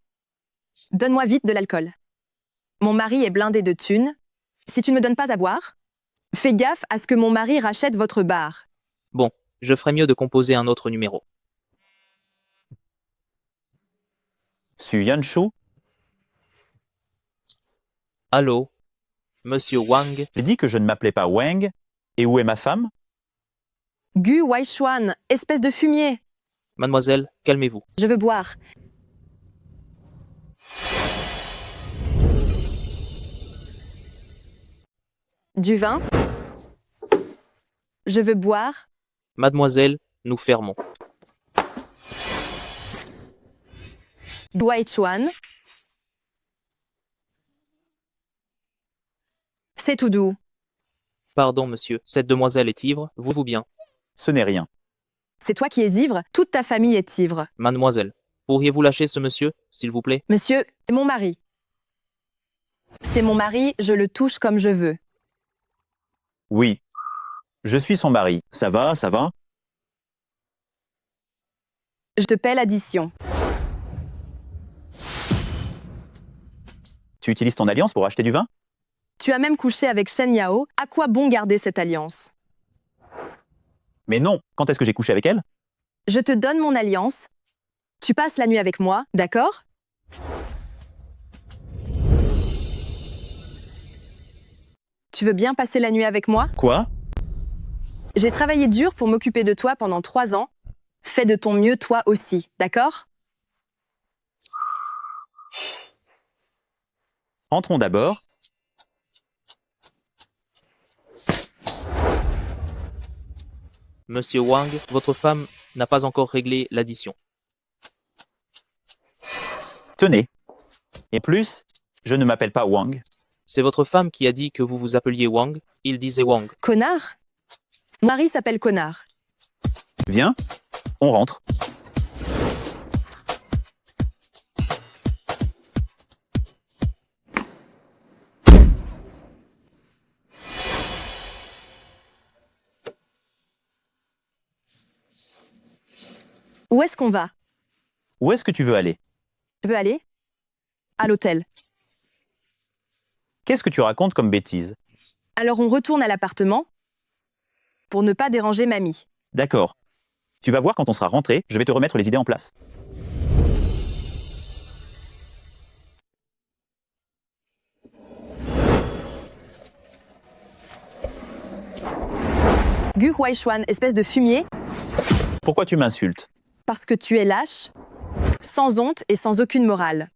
Donne-moi vite de l'alcool. Mon mari est blindé de thunes. Si tu ne me donnes pas à boire, fais gaffe à ce que mon mari rachète votre bar.
Bon, je ferais mieux de composer un autre numéro.
Su Yanshu.
Allô? Monsieur Wang?
J'ai dit que je ne m'appelais pas Wang. Et où est ma femme?
Gu Weichuan, espèce de fumier.
Mademoiselle, calmez-vous.
Je veux boire. Du vin? Je veux boire.
Mademoiselle, nous fermons.
Gu Weichuan. C'est tout doux.
Pardon, monsieur, cette demoiselle est ivre, vous bien.
Ce n'est rien.
C'est toi qui es ivre, toute ta famille est ivre.
Mademoiselle, pourriez-vous lâcher ce monsieur, s'il vous plaît?
Monsieur, c'est mon mari. C'est mon mari, je le touche comme je veux.
Oui. Je suis son mari. Ça va, ça va?
Je te paie l'addition.
Tu utilises ton alliance pour acheter du vin?
Tu as même couché avec Shen Yao. À quoi bon garder cette alliance?
Mais non, quand est-ce que j'ai couché avec elle?
Je te donne mon alliance. Tu passes la nuit avec moi, d'accord? Tu veux bien passer la nuit avec moi?
Quoi?
J'ai travaillé dur pour m'occuper de toi pendant 3 ans. Fais de ton mieux toi aussi, d'accord?
Entrons d'abord.
Monsieur Wang, votre femme n'a pas encore réglé l'addition.
Tenez. Et plus, je ne m'appelle pas Wang.
C'est votre femme qui a dit que vous vous appeliez Wang. Il disait Wang.
Connard? Mon mari s'appelle Connard.
Viens, on rentre.
Où est-ce qu'on va?
Où est-ce que tu veux aller?
Je veux aller? À l'hôtel.
Qu'est-ce que tu racontes comme bêtise?
Alors on retourne à l'appartement pour ne pas déranger mamie.
D'accord. Tu vas voir quand on sera rentré, je vais te remettre les idées en place.
Gu Weichuan, espèce de fumier,
Pourquoi tu m'insultes?
parce que tu es lâche, sans honte et sans aucune morale.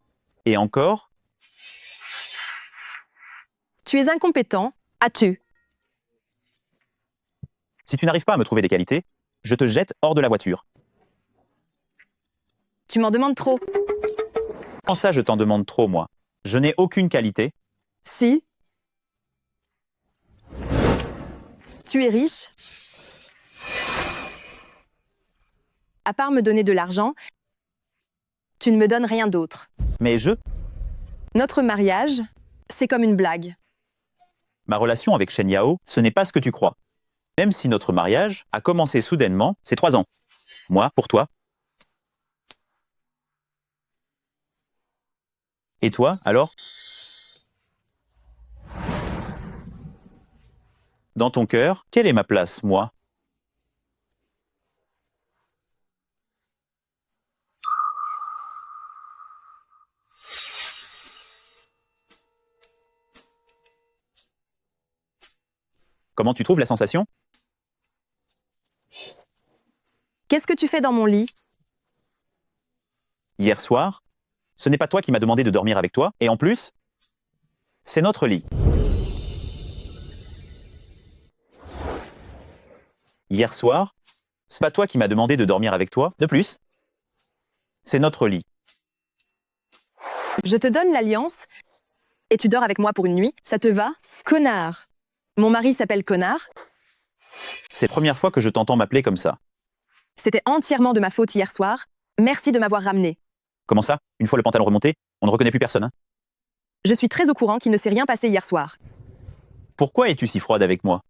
Et encore?
Tu es incompétent, as-tu?
Si tu n'arrives pas à me trouver des qualités, je te jette hors de la voiture.
Tu m'en demandes trop.
Quand ça, je t'en demande trop, moi. Je n'ai aucune qualité.
Si. Tu es riche. À part me donner de l'argent, tu ne me donnes rien d'autre.
Mais
Notre mariage, c'est comme une blague.
Ma relation avec Shen Yao, ce n'est pas ce que tu crois. Même si notre mariage a commencé soudainement, c'est 3 ans. Moi, pour toi. Et toi, alors? Dans ton cœur, quelle est ma place, moi? Comment tu trouves la sensation?
Qu'est-ce que tu fais dans mon lit?
Hier soir, ce n'est pas toi qui m'as demandé de dormir avec toi, et en plus, c'est notre lit. Hier soir, c'est pas toi qui m'as demandé de dormir avec toi, de plus, c'est notre lit.
Je te donne l'alliance et tu dors avec moi pour une nuit, ça te va? Connard. Mon mari s'appelle Connard.
C'est la première fois que je t'entends m'appeler comme ça.
C'était entièrement de ma faute hier soir. Merci de m'avoir ramené.
Comment ça? Une fois le pantalon remonté, on ne reconnaît plus personne, hein?
Je suis très au courant qu'il ne s'est rien passé hier soir.
Pourquoi es-tu si froide avec moi?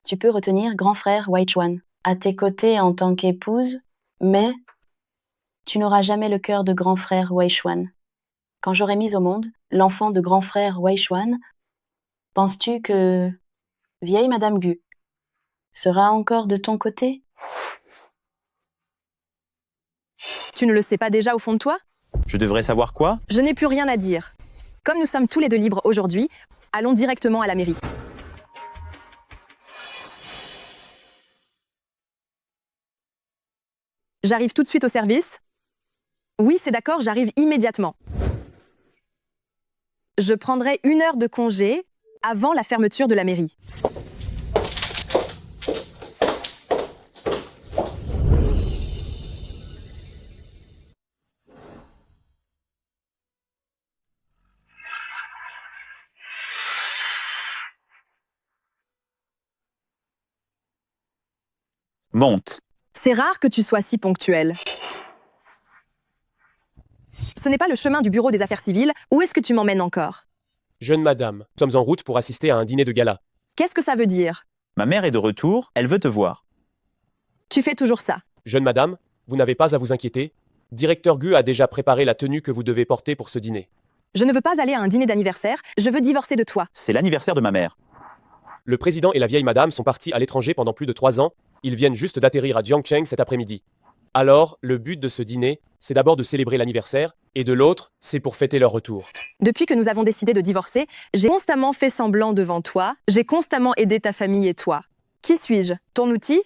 Tu peux retenir grand frère White Chuan à tes côtés en tant qu'épouse, mais tu n'auras jamais le cœur de grand frère Wei Xuan. Quand j'aurai mis au monde l'enfant de grand frère Wei Xuan, penses-tu que vieille Madame Gu sera encore de ton côté?
Tu ne le sais pas déjà au fond de toi?
Je devrais savoir quoi?
Je n'ai plus rien à dire. Comme nous sommes tous les deux libres aujourd'hui, allons directement à la mairie. J'arrive tout de suite au service. Oui, c'est d'accord, j'arrive immédiatement. Je prendrai 1 heure de congé avant la fermeture de la mairie.
Monte.
C'est rare que tu sois si ponctuel. Ce n'est pas le chemin du bureau des affaires civiles. Où est-ce que tu m'emmènes encore?
Jeune madame, nous sommes en route pour assister à un dîner de gala.
Qu'est-ce que ça veut dire?
Ma mère est de retour, elle veut te voir.
Tu fais toujours ça.
Jeune madame, vous n'avez pas à vous inquiéter. Directeur Gu a déjà préparé la tenue que vous devez porter pour ce dîner.
Je ne veux pas aller à un dîner d'anniversaire, je veux divorcer de toi.
C'est l'anniversaire de ma mère.
Le président et la vieille madame sont partis à l'étranger pendant plus de 3 ans. Ils viennent juste d'atterrir à Jiangcheng cet après-midi. Alors, le but de ce dîner, c'est d'abord de célébrer l'anniversaire, et de l'autre, c'est pour fêter leur retour.
Depuis que nous avons décidé de divorcer, j'ai constamment fait semblant devant toi, j'ai constamment aidé ta famille et toi. Qui suis-je? Ton outil?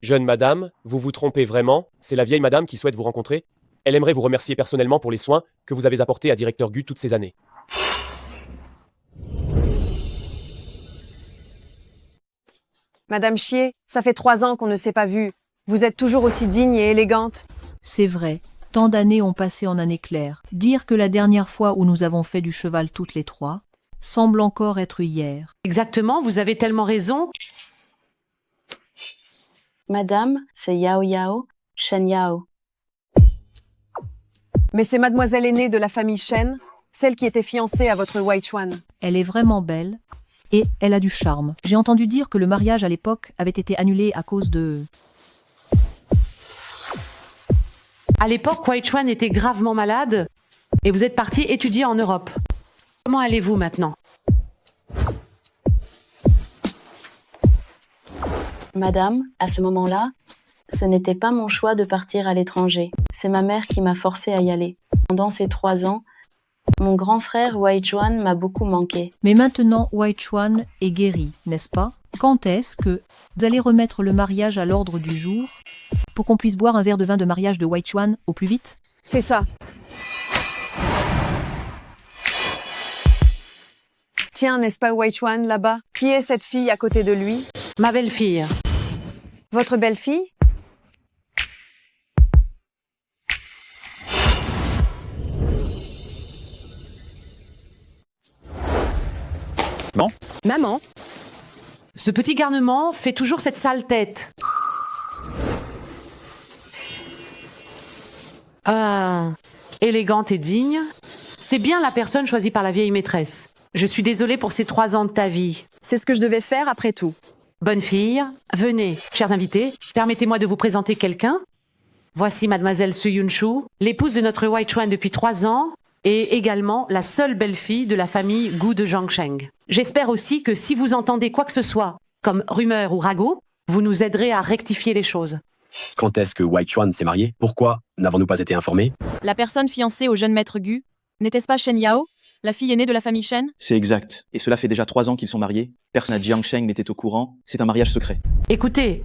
Jeune madame, vous vous trompez vraiment, c'est la vieille madame qui souhaite vous rencontrer. Elle aimerait vous remercier personnellement pour les soins que vous avez apportés à Directeur Gu toutes ces années.
Madame Chier, ça fait 3 ans qu'on ne s'est pas vu. Vous êtes toujours aussi digne et élégante.
C'est vrai. Tant d'années ont passé en un éclair. Dire que la dernière fois où nous avons fait du cheval toutes les 3 semble encore être hier.
Exactement, vous avez tellement raison.
Madame, c'est Yao Yao, Shen Yao.
Mais c'est mademoiselle aînée de la famille Shen, celle qui était fiancée à votre Wei Chuan.
Elle est vraiment belle et elle a du charme. J'ai entendu dire que le mariage à l'époque avait été annulé à cause de...
À l'époque, Wei Chuan était gravement malade et vous êtes parti étudier en Europe. Comment allez-vous maintenant?
Madame, à ce moment-là, ce n'était pas mon choix de partir à l'étranger. C'est ma mère qui m'a forcé à y aller. Pendant ces 3 ans, mon grand frère Wei Chuan m'a beaucoup manqué.
Mais maintenant, Wei Chuan est guéri, n'est-ce pas? Quand est-ce que vous allez remettre le mariage à l'ordre du jour pour qu'on puisse boire un verre de vin de mariage de Wei Chuan au plus vite?
C'est ça. Tiens, n'est-ce pas Wei Chuan là-bas? Qui est cette fille à côté de lui?
Ma belle-fille.
Votre belle-fille?
Bon.
Maman, ce petit garnement fait toujours cette sale tête. Élégante et digne, c'est bien la personne choisie par la vieille maîtresse. Je suis désolée pour ces 3 ans de ta vie.
C'est ce que je devais faire après tout.
Bonne fille, venez, chers invités, permettez-moi de vous présenter quelqu'un. Voici mademoiselle Su Yun-Shu, l'épouse de notre Wai Chuan depuis 3 ans et également la seule belle-fille de la famille Gu de Zhangsheng. J'espère aussi que si vous entendez quoi que ce soit, comme rumeur ou ragot, vous nous aiderez à rectifier les choses.
Quand est-ce que Wai Chuan s'est marié? Pourquoi n'avons-nous pas été informés?
La personne fiancée au jeune maître Gu, n'était-ce pas Shen Yao, la fille aînée de la famille Shen?
C'est exact. Et cela fait déjà 3 ans qu'ils sont mariés. Personne à Jiangsheng n'était au courant. C'est un mariage secret.
Écoutez,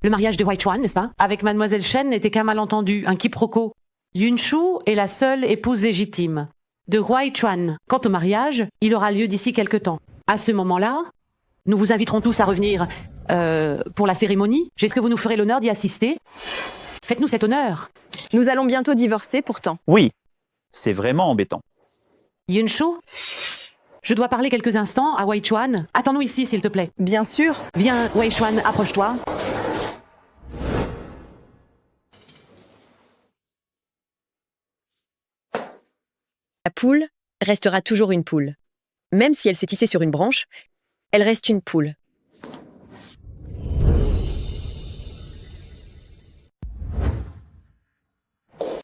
le mariage de Wai Chuan, n'est-ce pas, avec mademoiselle Shen n'était qu'un malentendu, un quiproquo. Yun-Shu est la seule épouse légitime de Wai Chuan. Quant au mariage, il aura lieu d'ici quelque temps. À ce moment-là, nous vous inviterons tous à revenir pour la cérémonie. Est-ce que vous nous ferez l'honneur d'y assister? Faites-nous cet honneur.
Nous allons bientôt divorcer pourtant.
Oui, c'est vraiment embêtant.
Yun-Shu, je dois parler quelques instants à Wai Chuan. Attends-nous ici, s'il te plaît.
Bien sûr.
Viens, Wai Chuan, approche-toi.
La poule restera toujours une poule. Même si elle s'est tissée sur une branche, elle reste une poule.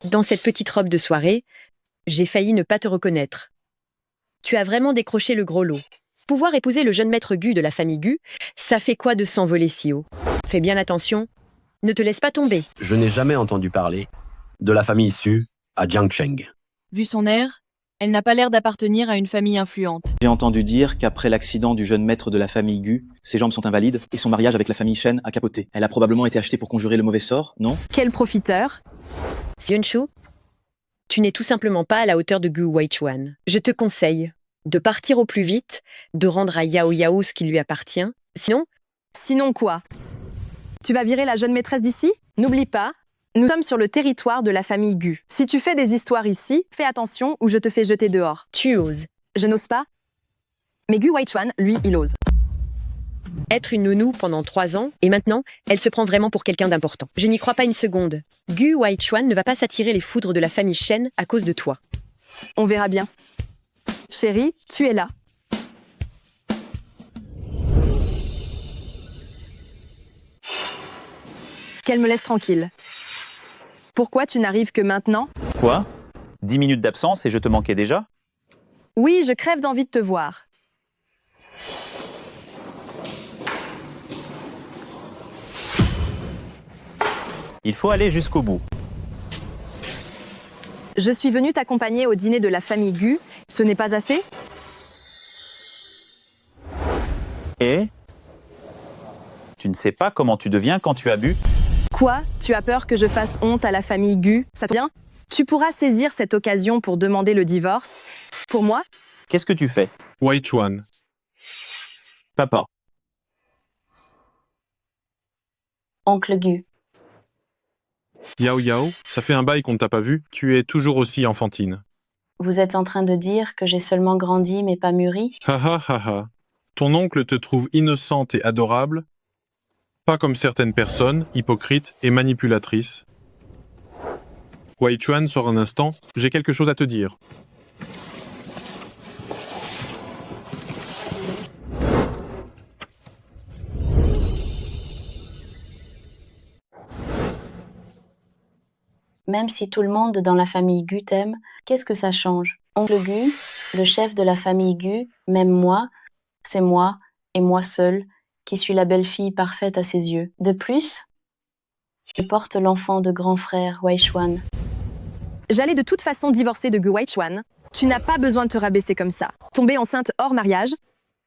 Dans cette petite robe de soirée, j'ai failli ne pas te reconnaître. Tu as vraiment décroché le gros lot. Pouvoir épouser le jeune maître Gu de la famille Gu, ça fait quoi de s'envoler si haut? Fais bien attention, ne te laisse pas tomber.
Je n'ai jamais entendu parler de la famille Su à Jiangsheng.
Vu son air, elle n'a pas l'air d'appartenir à une famille influente.
J'ai entendu dire qu'après l'accident du jeune maître de la famille Gu, ses jambes sont invalides et son mariage avec la famille Shen a capoté. Elle a probablement été achetée pour conjurer le mauvais sort, non?
Quel profiteur.
Yun-Shu, tu n'es tout simplement pas à la hauteur de Gu Wai Chuan. Je te conseille de partir au plus vite, de rendre à Yao Yao ce qui lui appartient.
Sinon quoi? Tu vas virer la jeune maîtresse d'ici? N'oublie pas, nous sommes sur le territoire de la famille Gu. Si tu fais des histoires ici, fais attention ou je te fais jeter dehors.
Tu oses.
Je n'ose pas. Mais Gu Wai Chuan, lui, il ose.
Être une nounou pendant 3 ans, et maintenant, elle se prend vraiment pour quelqu'un d'important. Je n'y crois pas une seconde. Gu Wai Chuan ne va pas s'attirer les foudres de la famille Shen à cause de toi.
On verra bien. Chérie, tu es là. Qu'elle me laisse tranquille. Pourquoi tu n'arrives que maintenant?
Quoi? 10 minutes d'absence et je te manquais déjà?
Oui, je crève d'envie de te voir.
Il faut aller jusqu'au bout.
Je suis venue t'accompagner au dîner de la famille Gu. Ce n'est pas assez?
Et? Tu ne sais pas comment tu deviens quand tu as bu?
Quoi? Tu as peur que je fasse honte à la famille Gu? Ça te vient? Tu pourras saisir cette occasion pour demander le divorce. Pour moi?
Qu'est-ce que tu fais?
Wai Chuan.
Papa.
Oncle Gu.
Yao Yao, ça fait un bail qu'on ne t'a pas vu, tu es toujours aussi enfantine.
Vous êtes en train de dire que j'ai seulement grandi mais pas mûri?
Ha ha ha ha. Ton oncle te trouve innocente et adorable, pas comme certaines personnes, hypocrites et manipulatrices. Wai Chuan sort un instant, j'ai quelque chose à te dire.
Même si tout le monde dans la famille Gu t'aime, qu'est-ce que ça change? Oncle Gu, le chef de la famille Gu, même moi, c'est moi, et moi seule, qui suis la belle-fille parfaite à ses yeux. De plus, je porte l'enfant de grand frère Wai Chuan.
J'allais de toute façon divorcer de Gu Wai Chuan. Tu n'as pas besoin de te rabaisser comme ça. Tomber enceinte hors mariage,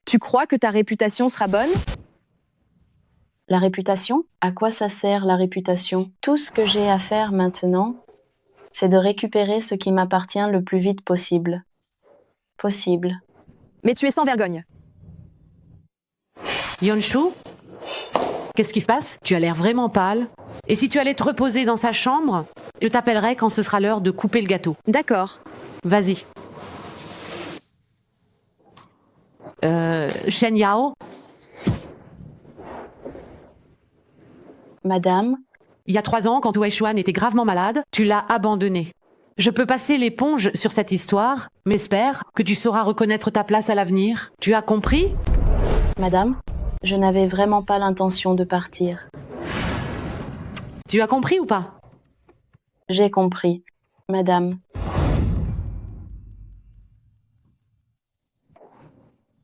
tu crois que ta réputation sera bonne?
La réputation? À quoi ça sert la réputation? Tout ce que j'ai à faire maintenant, c'est de récupérer ce qui m'appartient le plus vite possible.
Mais tu es sans vergogne.
Yun-Shu, qu'est-ce qui se passe? Tu as l'air vraiment pâle. Et si tu allais te reposer dans sa chambre, je t'appellerai quand ce sera l'heure de couper le gâteau.
D'accord.
Vas-y. Shen Yao?
Madame?
Il y a 3 ans, quand Wai Chuan était gravement malade, tu l'as abandonné. Je peux passer l'éponge sur cette histoire, mais espère que tu sauras reconnaître ta place à l'avenir. Tu as compris?
Madame, je n'avais vraiment pas l'intention de partir.
Tu as compris ou pas?
J'ai compris. Madame.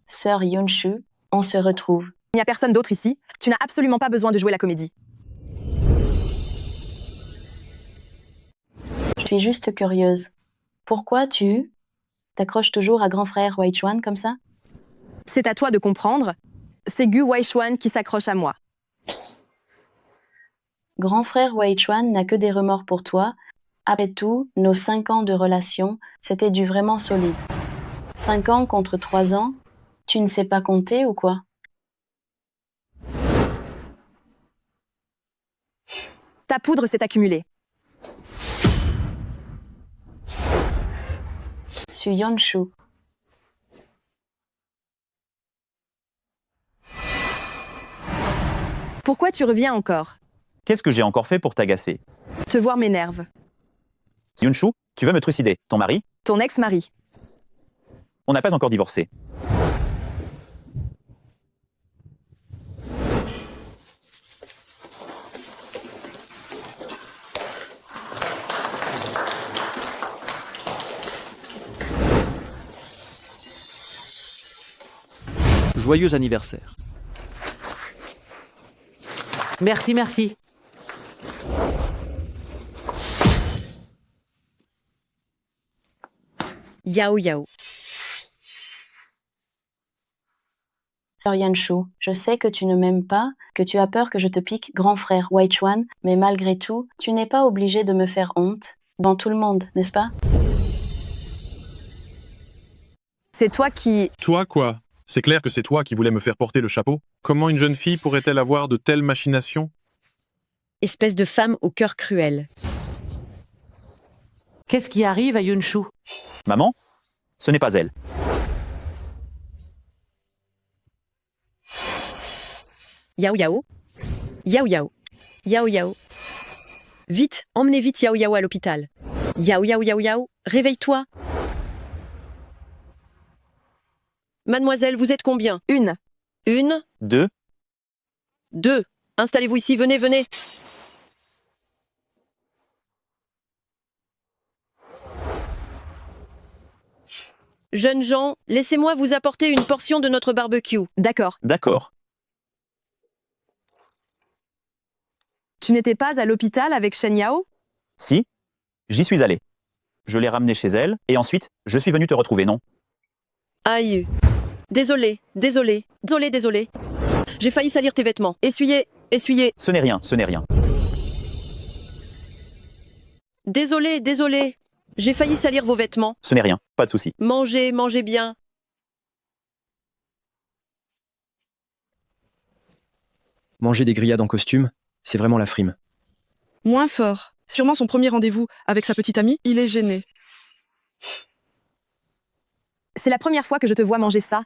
Sœur Yunshu, on se retrouve.
Il n'y a personne d'autre ici. Tu n'as absolument pas besoin de jouer la comédie.
Je suis juste curieuse. Pourquoi tu t'accroches toujours à grand frère Waichuan comme ça?
C'est à toi de comprendre. C'est Gu Waichuan qui s'accroche à moi.
Grand frère Waichuan n'a que des remords pour toi. Après tout, nos 5 ans de relation, c'était du vraiment solide. 5 ans contre 3 ans, tu ne sais pas compter ou quoi?
Ta poudre s'est accumulée.
Su Yunshu.
Pourquoi tu reviens encore?
Qu'est-ce que j'ai encore fait pour t'agacer?
Te voir m'énerve.
Yunshu, tu veux me trucider? Ton mari?
Ton ex-mari.
On n'a pas encore divorcé.
Joyeux anniversaire.
Merci, merci.
Yao Yao.
Sœur Yunshu, je sais que tu ne m'aimes pas, que tu as peur que je te pique grand frère Waichuan, mais malgré tout, tu n'es pas obligé de me faire honte devant tout le monde, n'est-ce pas?
C'est toi qui...
Toi quoi? C'est clair que c'est toi qui voulais me faire porter le chapeau. Comment une jeune fille pourrait-elle avoir de telles machinations?
Espèce de femme au cœur cruel.
Qu'est-ce qui arrive à Yunshu?
Maman? Ce n'est pas elle.
Yao Yao. Yao Yao. Yao Yao. Vite, emmenez vite Yao Yao à l'hôpital. Yao Yao Yao Yao, réveille-toi. Mademoiselle, vous êtes combien?
Une.
Une?
2.
2. Installez-vous ici, venez, venez. Jeunes gens, laissez-moi vous apporter une portion de notre barbecue.
D'accord.
D'accord.
Tu n'étais pas à l'hôpital avec Shen Yao?
Si, j'y suis allé. Je l'ai ramenée chez elle, et ensuite, je suis venu te retrouver, non?
Aïe. Désolé, désolé, désolé, désolé. J'ai failli salir tes vêtements. Essuyez, essuyez.
Ce n'est rien, ce n'est rien.
Désolé, désolé. J'ai failli salir vos vêtements.
Ce n'est rien, pas de souci.
Mangez, mangez bien.
Manger des grillades en costume, c'est vraiment la frime.
Moins fort. Sûrement son premier rendez-vous avec sa petite amie, il est gêné.
C'est la première fois que je te vois manger ça.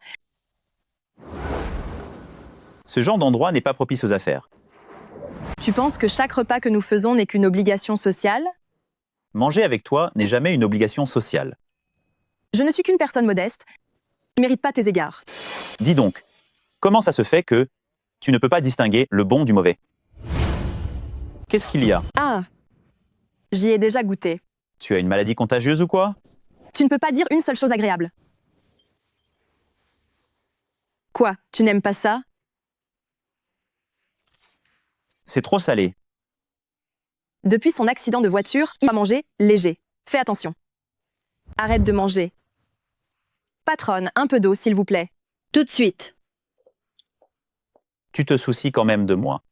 Ce genre d'endroit n'est pas propice aux affaires.
Tu penses que chaque repas que nous faisons n'est qu'une obligation sociale?
Manger avec toi n'est jamais une obligation sociale.
Je ne suis qu'une personne modeste. Je ne mérite pas tes égards.
Dis donc, comment ça se fait que tu ne peux pas distinguer le bon du mauvais? Qu'est-ce qu'il y a?
Ah, j'y ai déjà goûté.
Tu as une maladie contagieuse ou quoi?
Tu ne peux pas dire une seule chose agréable. Quoi, tu n'aimes pas ça?
C'est trop salé.
Depuis son accident de voiture, il a mangé léger. Fais attention. Arrête de manger. Patronne, un peu d'eau, s'il vous plaît.
Tout de suite.
Tu te soucies quand même de moi.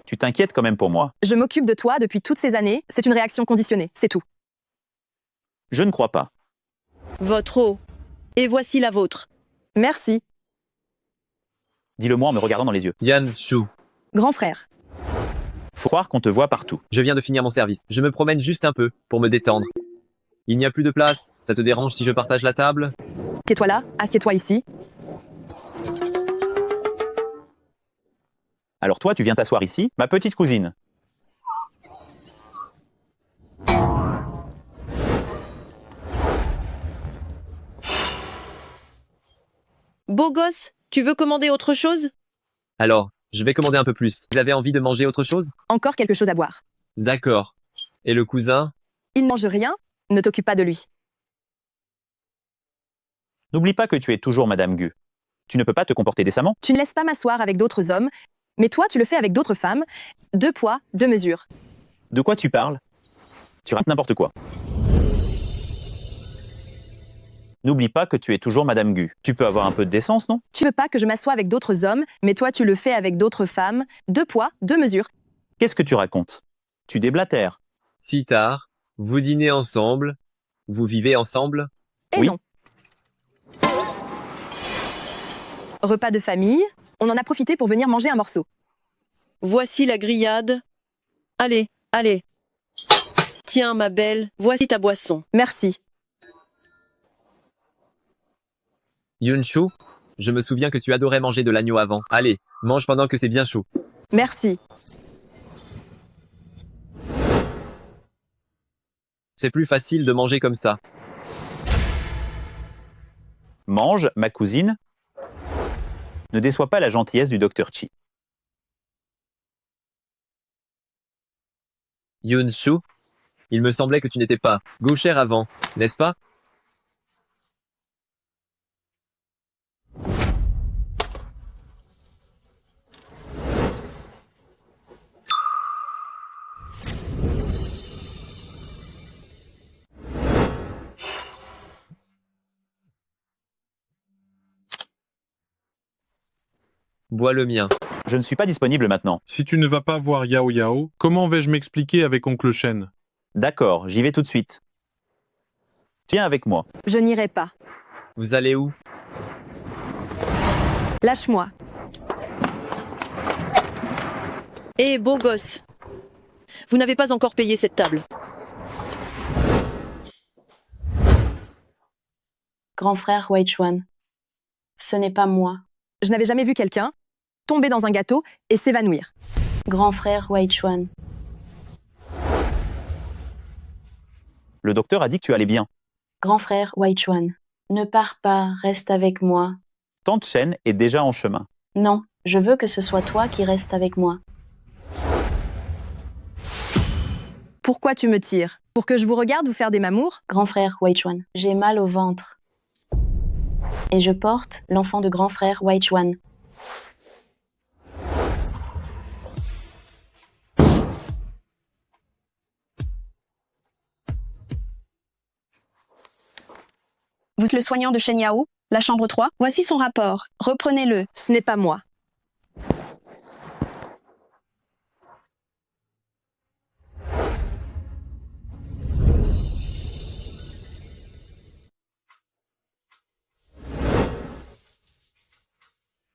Tu t'inquiètes quand même pour moi.
Je m'occupe de toi depuis toutes ces années. C'est une réaction conditionnée, c'est tout.
Je ne crois pas.
Votre eau. Et voici la vôtre.
Merci.
Dis-le-moi en me regardant dans les yeux.
Yanshu.
Grand frère.
Faut croire qu'on te voit partout.
Je viens de finir mon service. Je me promène juste un peu, pour me détendre. Il n'y a plus de place. Ça te dérange si je partage la table?
Tais-toi là, assieds-toi ici.
Alors toi, tu viens t'asseoir ici, ma petite cousine.
Beau gosse, tu veux commander autre chose?
Alors, je vais commander un peu plus. Vous avez envie de manger autre chose?
Encore quelque chose à boire.
D'accord. Et le cousin?
Il ne mange rien, ne t'occupe pas de lui.
N'oublie pas que tu es toujours Madame Gu. Tu ne peux pas te comporter décemment.
Tu ne laisses pas m'asseoir avec d'autres hommes, mais toi, tu le fais avec d'autres femmes. 2 poids, 2 mesures.
De quoi tu parles? Tu rates n'importe quoi. N'oublie pas que tu es toujours Madame Gu. Tu peux avoir un peu de décence, non?
Tu veux pas que je m'assoie avec d'autres hommes, mais toi, tu le fais avec d'autres femmes. 2 poids, 2 mesures.
Qu'est-ce que tu racontes? Tu déblatères.
Si tard, vous dînez ensemble, vous vivez ensemble?
Et
Oui.
non. Repas de famille, on en a profité pour venir manger un morceau.
Voici la grillade. Allez, allez. Tiens, ma belle, voici ta boisson.
Merci.
Yunshu, je me souviens que tu adorais manger de l'agneau avant. Allez, mange pendant que c'est bien chaud.
Merci.
C'est plus facile de manger comme ça.
Mange, ma cousine. Ne déçois pas la gentillesse du docteur Chi.
Yunshu, il me semblait que tu n'étais pas gauchère avant, n'est-ce pas? Bois le mien.
Je ne suis pas disponible maintenant.
Si tu ne vas pas voir Yao Yao, comment vais-je m'expliquer avec oncle Shen?
D'accord, j'y vais tout de suite. Tiens avec moi.
Je n'irai pas.
Vous allez où?
Lâche-moi.
Hé, beau gosse. Vous n'avez pas encore payé cette table.
Grand frère Weichuan. Ce n'est pas moi.
Je n'avais jamais vu quelqu'un tomber dans un gâteau et s'évanouir.
Grand frère Weichuan.
Le docteur a dit que tu allais bien.
Grand frère Weichuan. Ne pars pas, reste avec moi.
Tante Shen est déjà en chemin.
Non, je veux que ce soit toi qui restes avec moi.
Pourquoi tu me tires? Pour que je vous regarde vous faire des mamours?
Grand frère Weichuan. J'ai mal au ventre. Et je porte l'enfant de grand frère Weichuan.
Vous êtes le soignant de Shen Yao, la chambre 3. Voici son rapport. Reprenez-le.
Ce n'est pas moi.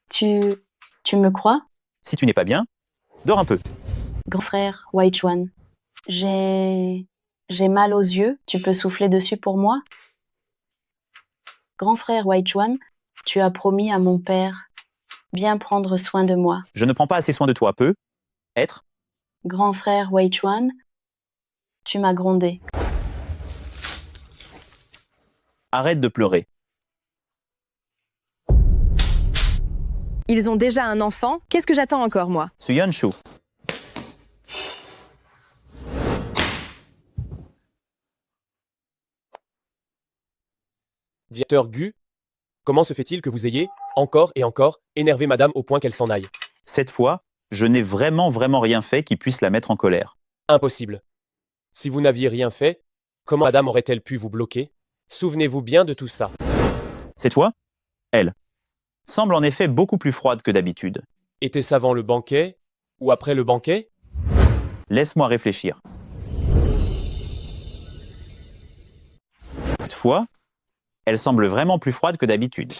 Tu me crois?
Si tu n'es pas bien, dors un peu.
Grand frère Weichuan. J'ai mal aux yeux. Tu peux souffler dessus pour moi? Grand frère Weichuan, tu as promis à mon père bien prendre soin de moi.
Je ne prends pas assez soin de toi, peu. Être.
Grand frère Weichuan, tu m'as grondé.
Arrête de pleurer.
Ils ont déjà un enfant. Qu'est-ce que j'attends encore, moi?
Yunshu.
Directeur Gu, comment se fait-il que vous ayez, encore et encore, énervé madame au point qu'elle s'en aille?
Cette fois, je n'ai vraiment rien fait qui puisse la mettre en colère.
Impossible. Si vous n'aviez rien fait, comment madame aurait-elle pu vous bloquer? Souvenez-vous bien de tout ça.
Cette fois, elle semble en effet beaucoup plus froide que d'habitude.
Était-ce avant le banquet ou après le banquet?
Laisse-moi réfléchir. Cette fois, elle semble vraiment plus froide que d'habitude.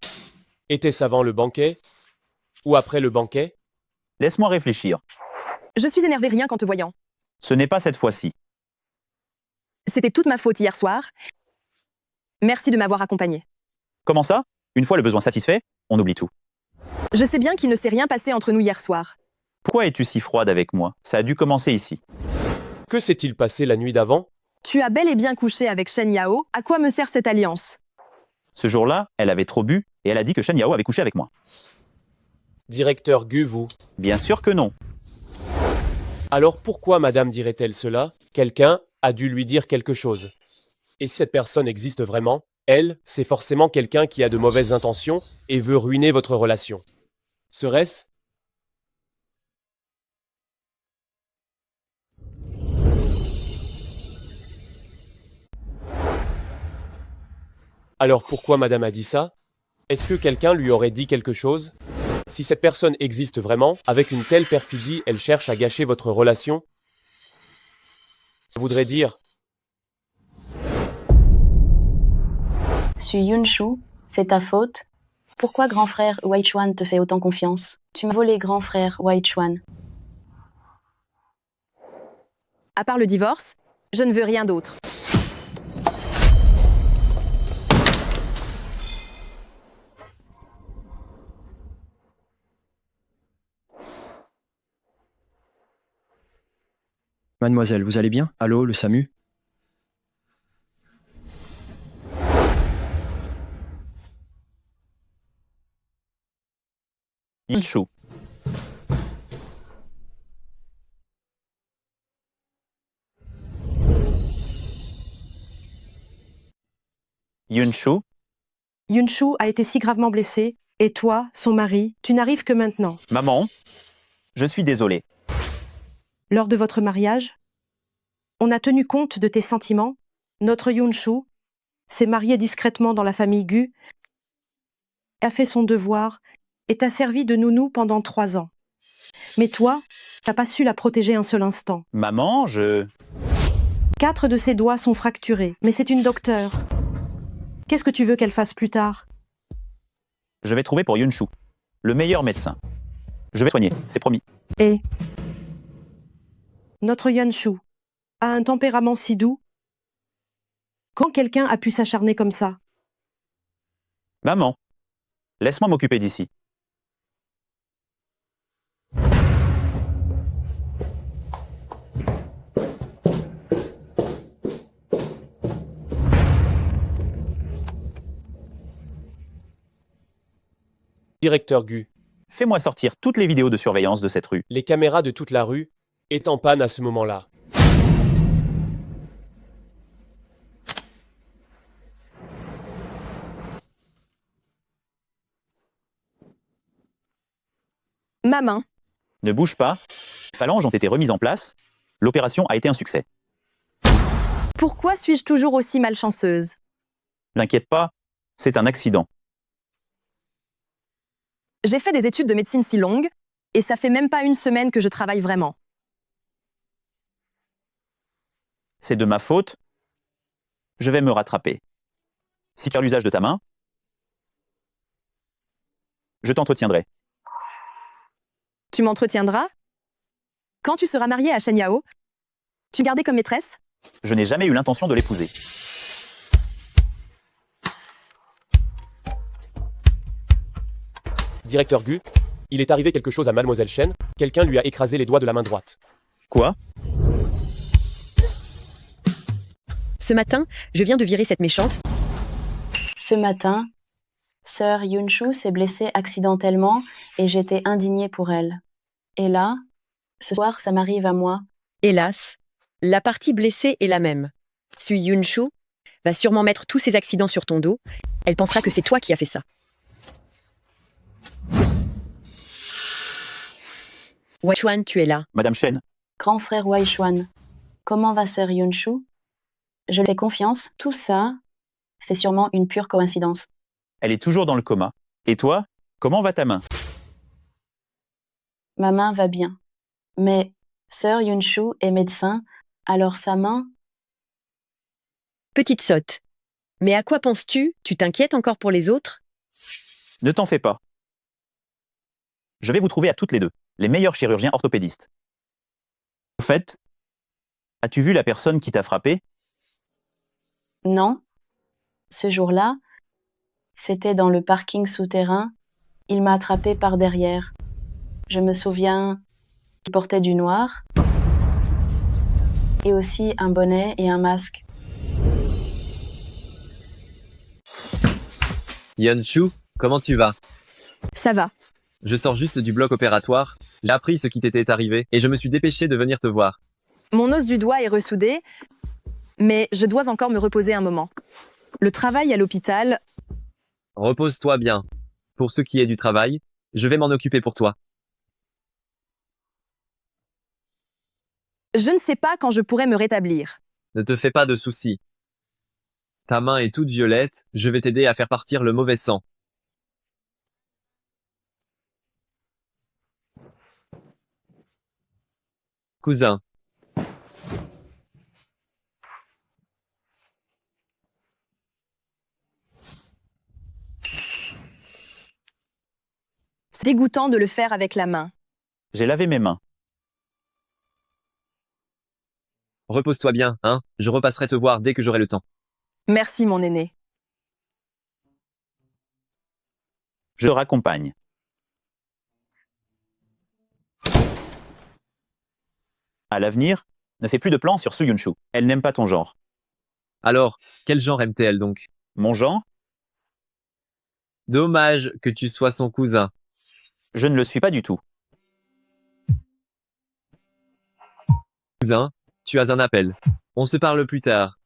Était-ce avant le banquet ou après le banquet?
Laisse-moi réfléchir.
Je suis énervé rien qu'en te voyant.
Ce n'est pas cette fois-ci.
C'était toute ma faute hier soir. Merci de m'avoir accompagné.
Comment ça? Une fois le besoin satisfait, on oublie tout.
Je sais bien qu'il ne s'est rien passé entre nous hier soir.
Pourquoi es-tu si froide avec moi? Ça a dû commencer ici.
Que s'est-il passé la nuit d'avant?
Tu as bel et bien couché avec Shen Yao. À quoi me sert cette alliance?
Ce jour-là, elle avait trop bu et elle a dit que Shen Yao avait couché avec moi.
Directeur Gu, vous.
Bien sûr que non.
Alors pourquoi madame dirait-elle cela? Quelqu'un a dû lui dire quelque chose. Et si cette personne existe vraiment, elle, c'est forcément quelqu'un qui a de mauvaises intentions et veut ruiner votre relation. Serait-ce? Alors pourquoi madame a dit ça? Est-ce que quelqu'un lui aurait dit quelque chose? Si cette personne existe vraiment, avec une telle perfidie, elle cherche à gâcher votre relation? Ça voudrait dire...
Su Yunshu, c'est ta faute. Pourquoi grand frère Weichuan te fait autant confiance? Tu m'as volé grand frère Weichuan.
À part le divorce, je ne veux rien d'autre.
Mademoiselle, vous allez bien? Allô, le SAMU?
Yunshu. Yunshu.
Yunshu a été si gravement blessé, et toi, son mari, tu n'arrives que maintenant.
Maman, je suis désolé.
Lors de votre mariage, on a tenu compte de tes sentiments. Notre Yunshu s'est marié discrètement dans la famille Gu, a fait son devoir et t'a servi de nounou pendant 3 ans. Mais toi, t'as pas su la protéger un seul instant.
Maman,
4 de ses doigts sont fracturés, mais c'est une docteure. Qu'est-ce que tu veux qu'elle fasse plus tard?
Je vais trouver pour Yunshu le meilleur médecin. Je vais soigner, c'est promis.
Et notre Yunshu a un tempérament si doux. Quand quelqu'un a pu s'acharner comme ça?
Maman, laisse-moi m'occuper d'ici.
Directeur Gu.
Fais-moi sortir toutes les vidéos de surveillance de cette rue.
Les caméras de toute la rue est en panne à ce moment-là.
Ma main.
Ne bouge pas. Les phalanges ont été remises en place. L'opération a été un succès.
Pourquoi suis-je toujours aussi malchanceuse?
N'inquiète pas, c'est un accident.
J'ai fait des études de médecine si longues, et ça fait même pas une semaine que je travaille vraiment.
C'est de ma faute. Je vais me rattraper. Si tu as l'usage de ta main, je t'entretiendrai.
Tu m'entretiendras? Quand tu seras mariée à Shen Yao, tu me gardais comme maîtresse?
Je n'ai jamais eu l'intention de l'épouser.
Directeur Gu, il est arrivé quelque chose à Mademoiselle Shen. Quelqu'un lui a écrasé les doigts de la main droite.
Quoi?
Ce matin, je viens de virer cette méchante.
Ce matin, sœur Yunshu s'est blessée accidentellement et j'étais indignée pour elle. Et là, ce soir, ça m'arrive à moi.
Hélas, la partie blessée est la même. Sui Yunshu va sûrement mettre tous ses accidents sur ton dos. Elle pensera que c'est toi qui as fait ça. Weichuan, tu es là.
Madame Shen.
Grand frère Weichuan, comment va sœur Yunshu? Je lui fais confiance, tout ça, c'est sûrement une pure coïncidence.
Elle est toujours dans le coma. Et toi, comment va ta main?
Ma main va bien. Mais sœur Yunshu est médecin, alors sa main...
Petite sotte. Mais à quoi penses-tu? Tu t'inquiètes encore pour les autres?
Ne t'en fais pas. Je vais vous trouver à toutes les deux, les meilleurs chirurgiens orthopédistes. En fait, as-tu vu la personne qui t'a frappé?
Non. Ce jour-là, c'était dans le parking souterrain. Il m'a attrapé par derrière. Je me souviens qui portait du noir et aussi un bonnet et un masque.
Yunshu, comment tu vas?
Ça va.
Je sors juste du bloc opératoire, j'ai appris ce qui t'était arrivé et je me suis dépêché de venir te voir.
Mon os du doigt est ressoudé, mais je dois encore me reposer un moment. Le travail à l'hôpital...
Repose-toi bien. Pour ce qui est du travail, je vais m'en occuper pour toi.
Je ne sais pas quand je pourrai me rétablir.
Ne te fais pas de soucis. Ta main est toute violette, je vais t'aider à faire partir le mauvais sang. Cousin.
C'est dégoûtant de le faire avec la main.
J'ai lavé mes mains.
Repose-toi bien, hein, je repasserai te voir dès que j'aurai le temps.
Merci, mon aîné.
Je te raccompagne. À l'avenir, ne fais plus de plans sur Su Yunshu. Elle n'aime pas ton genre.
Alors, quel genre aime-t-elle donc?
Mon genre?
Dommage que tu sois son cousin.
Je ne le suis pas du tout.
Cousin, tu as un appel. On se parle plus tard.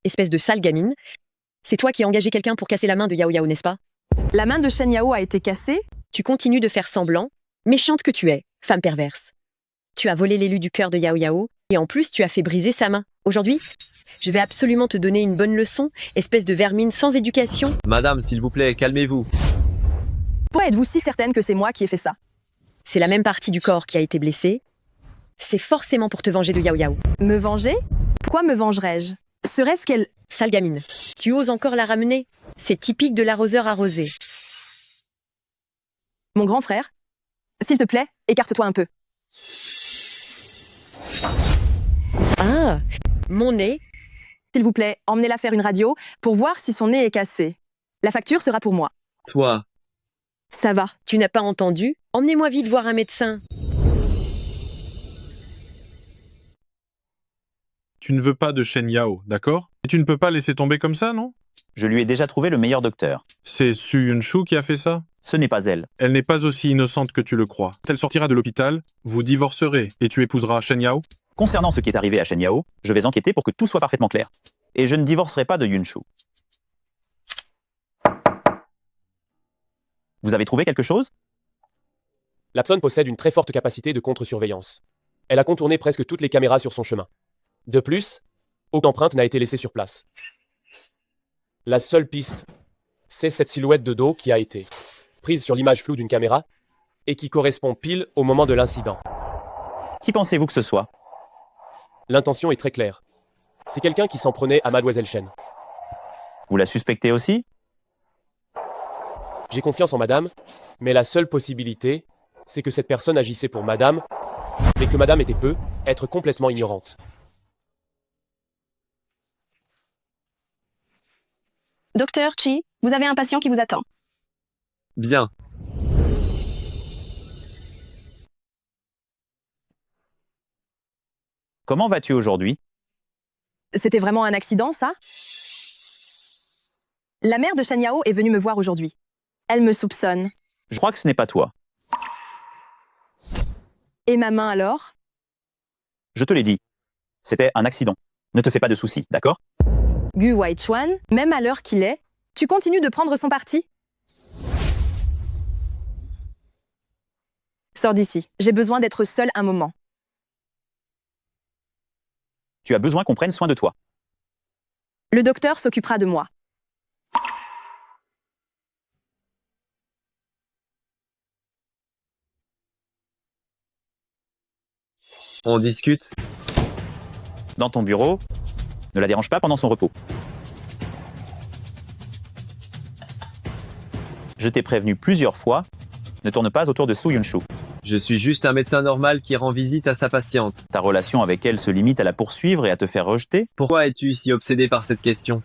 Espèce de sale gamine. C'est toi qui as engagé quelqu'un pour casser la main de Yao Yao, n'est-ce pas?
La main de Shen Yao a été cassée?
Tu continues de faire semblant. Méchante que tu es, femme perverse. Tu as volé l'élu du cœur de Yao Yao, et en plus tu as fait briser sa main. Aujourd'hui, je vais absolument te donner une bonne leçon, espèce de vermine sans éducation.
Madame, s'il vous plaît, calmez-vous.
Pourquoi êtes-vous si certaine que c'est moi qui ai fait ça?
C'est la même partie du corps qui a été blessée. C'est forcément pour te venger de Yao Yao.
Me venger? Pourquoi me vengerais-je? Serait-ce qu'elle...
Sale gamine, tu oses encore la ramener? C'est typique de l'arroseur arrosé.
Mon grand frère? S'il te plaît, écarte-toi un peu.
Ah, mon nez?
S'il vous plaît, emmenez-la faire une radio pour voir si son nez est cassé. La facture sera pour moi.
Toi.
Ça va.
Tu n'as pas entendu? Emmenez-moi vite voir un médecin.
Tu ne veux pas de Shen Yao, d'accord? Et tu ne peux pas laisser tomber comme ça, non?
Je lui ai déjà trouvé le meilleur docteur.
C'est Su Yunshu qui a fait ça?
Ce n'est pas elle.
Elle n'est pas aussi innocente que tu le crois. Elle sortira de l'hôpital, vous divorcerez et tu épouseras Shen Yao?
Concernant ce qui est arrivé à Shen Yao, je vais enquêter pour que tout soit parfaitement clair. Et je ne divorcerai pas de Yunshu. Vous avez trouvé quelque chose?
La personne possède une très forte capacité de contre-surveillance. Elle a contourné presque toutes les caméras sur son chemin. De plus, aucune empreinte n'a été laissée sur place. La seule piste, c'est cette silhouette de dos qui a été prise sur l'image floue d'une caméra et qui correspond pile au moment de l'incident.
Qui pensez-vous que ce soit?
L'intention est très claire. C'est quelqu'un qui s'en prenait à Mademoiselle Shen.
Vous la suspectez aussi?
J'ai confiance en Madame, mais la seule possibilité, c'est que cette personne agissait pour Madame, mais que Madame était être complètement ignorante.
Docteur Chi, vous avez un patient qui vous attend.
Bien.
Comment vas-tu aujourd'hui?
C'était vraiment un accident, ça? La mère de Shen Yao est venue me voir aujourd'hui. Elle me soupçonne.
Je crois que ce n'est pas toi.
Et ma main alors?
Je te l'ai dit. C'était un accident. Ne te fais pas de soucis, d'accord?
Gu Waichuan, même à l'heure qu'il est, tu continues de prendre son parti? Sors d'ici. J'ai besoin d'être seule un moment.
Tu as besoin qu'on prenne soin de toi.
Le docteur s'occupera de moi.
On discute?
Dans ton bureau, ne la dérange pas pendant son repos. Je t'ai prévenu plusieurs fois, ne tourne pas autour de Su Yunshu.
Je suis juste un médecin normal qui rend visite à sa patiente.
Ta relation avec elle se limite à la poursuivre et à te faire rejeter?
Pourquoi es-tu si obsédé par cette question?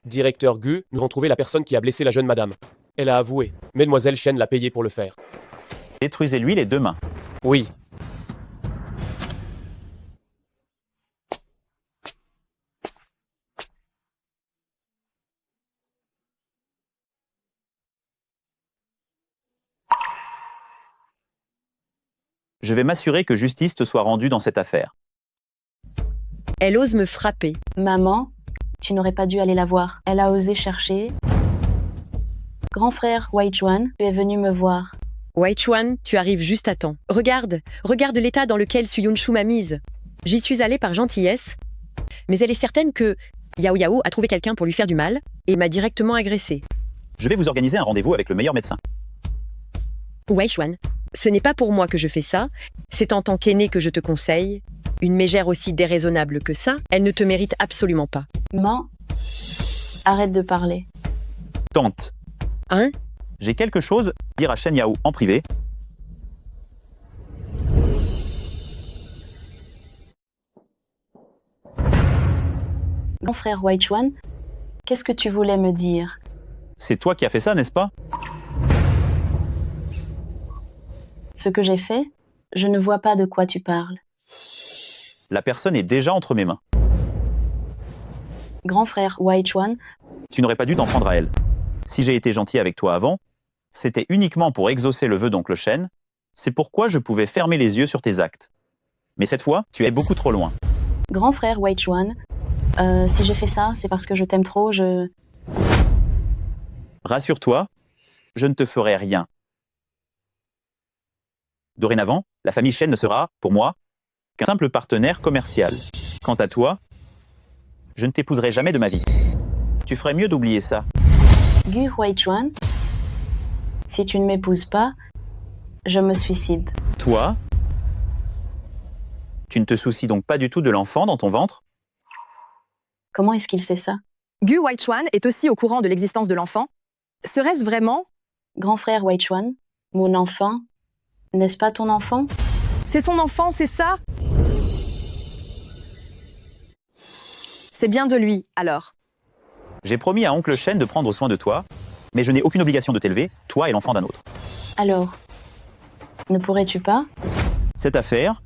Directeur Gu, nous avons trouvé la personne qui a blessé la jeune madame. Elle a avoué. Mademoiselle Shen l'a payé pour le faire.
Détruisez-lui les 2 mains.
Oui.
Je vais m'assurer que justice te soit rendue dans cette affaire.
Elle ose me frapper.
Maman, tu n'aurais pas dû aller la voir. Elle a osé chercher. Grand frère Weichuan, tu es venu me voir.
Weichuan, tu arrives juste à temps. Regarde l'état dans lequel Su Yunshu m'a mise. J'y suis allée par gentillesse, mais elle est certaine que Yao Yao a trouvé quelqu'un pour lui faire du mal et m'a directement agressée.
Je vais vous organiser un rendez-vous avec le meilleur médecin.
Weichuan, ce n'est pas pour moi que je fais ça, c'est en tant qu'aîné que je te conseille. Une mégère aussi déraisonnable que ça, elle ne te mérite absolument pas.
Maman, arrête de parler.
Tante.
Hein?
J'ai quelque chose à dire à Shen Yao en privé.
Mon frère Weichuan, qu'est-ce que tu voulais me dire?
C'est toi qui as fait ça, n'est-ce pas?
Ce que j'ai fait? Je ne vois pas de quoi tu parles.
La personne est déjà entre mes mains.
Grand frère Weichuan,
Tu n'aurais pas dû t'en prendre à elle. Si j'ai été gentil avec toi avant, c'était uniquement pour exaucer le vœu d'oncle Shen. C'est pourquoi je pouvais fermer les yeux sur tes actes. Mais cette fois, tu es beaucoup trop loin.
grand frère Weichuan, si j'ai fait ça, c'est parce que je t'aime trop,
Rassure-toi, je ne te ferai rien. Dorénavant, la famille Shen ne sera, pour moi, qu'un simple partenaire commercial. Quant à toi, je ne t'épouserai jamais de ma vie. Tu ferais mieux d'oublier ça.
Gu Weichuan, si tu ne m'épouses pas, je me suicide.
Toi, tu ne te soucies donc pas du tout de l'enfant dans ton ventre?
Comment est-ce qu'il sait ça?
Gu Weichuan est aussi au courant de l'existence de l'enfant. Serait-ce vraiment?
Grand frère Weichuan, mon enfant, n'est-ce pas ton enfant?
C'est son enfant, c'est ça? C'est bien de lui, alors.
J'ai promis à oncle Shen de prendre soin de toi, mais je n'ai aucune obligation de t'élever, toi et l'enfant d'un autre.
Alors, ne pourrais-tu pas?
Cette affaire,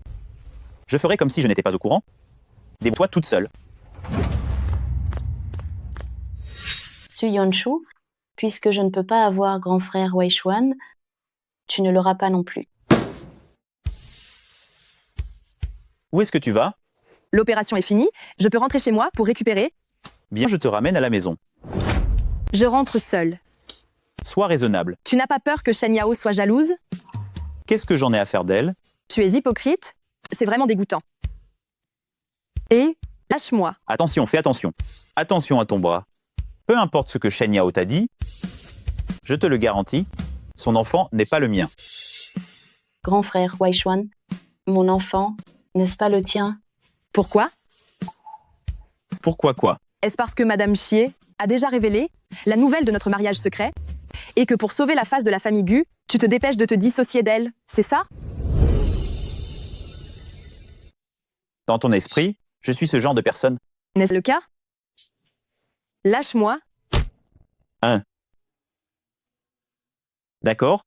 je ferai comme si je n'étais pas au courant. Débrouille-toi toute seule.
Su Yunshu, puisque je ne peux pas avoir grand frère Weichuan, tu ne l'auras pas non plus.
Où est-ce que tu vas?
L'opération est finie, je peux rentrer chez moi pour récupérer.
Bien, je te ramène à la maison.
Je rentre seule.
Sois raisonnable.
Tu n'as pas peur que Shen Yao soit jalouse?
Qu'est-ce que j'en ai à faire d'elle?
Tu es hypocrite? C'est vraiment dégoûtant. Et lâche-moi.
Attention, fais attention. Attention à ton bras. Peu importe ce que Shen Yao t'a dit, je te le garantis, son enfant n'est pas le mien.
Grand frère Weichuan, mon enfant, n'est-ce pas le tien?
Pourquoi?
Pourquoi quoi?
Est-ce parce que Madame Xie a déjà révélé la nouvelle de notre mariage secret et que pour sauver la face de la famille Gu, tu te dépêches de te dissocier d'elle, c'est ça?
Dans ton esprit, je suis ce genre de personne.
N'est-ce le cas? Lâche-moi.
D'accord?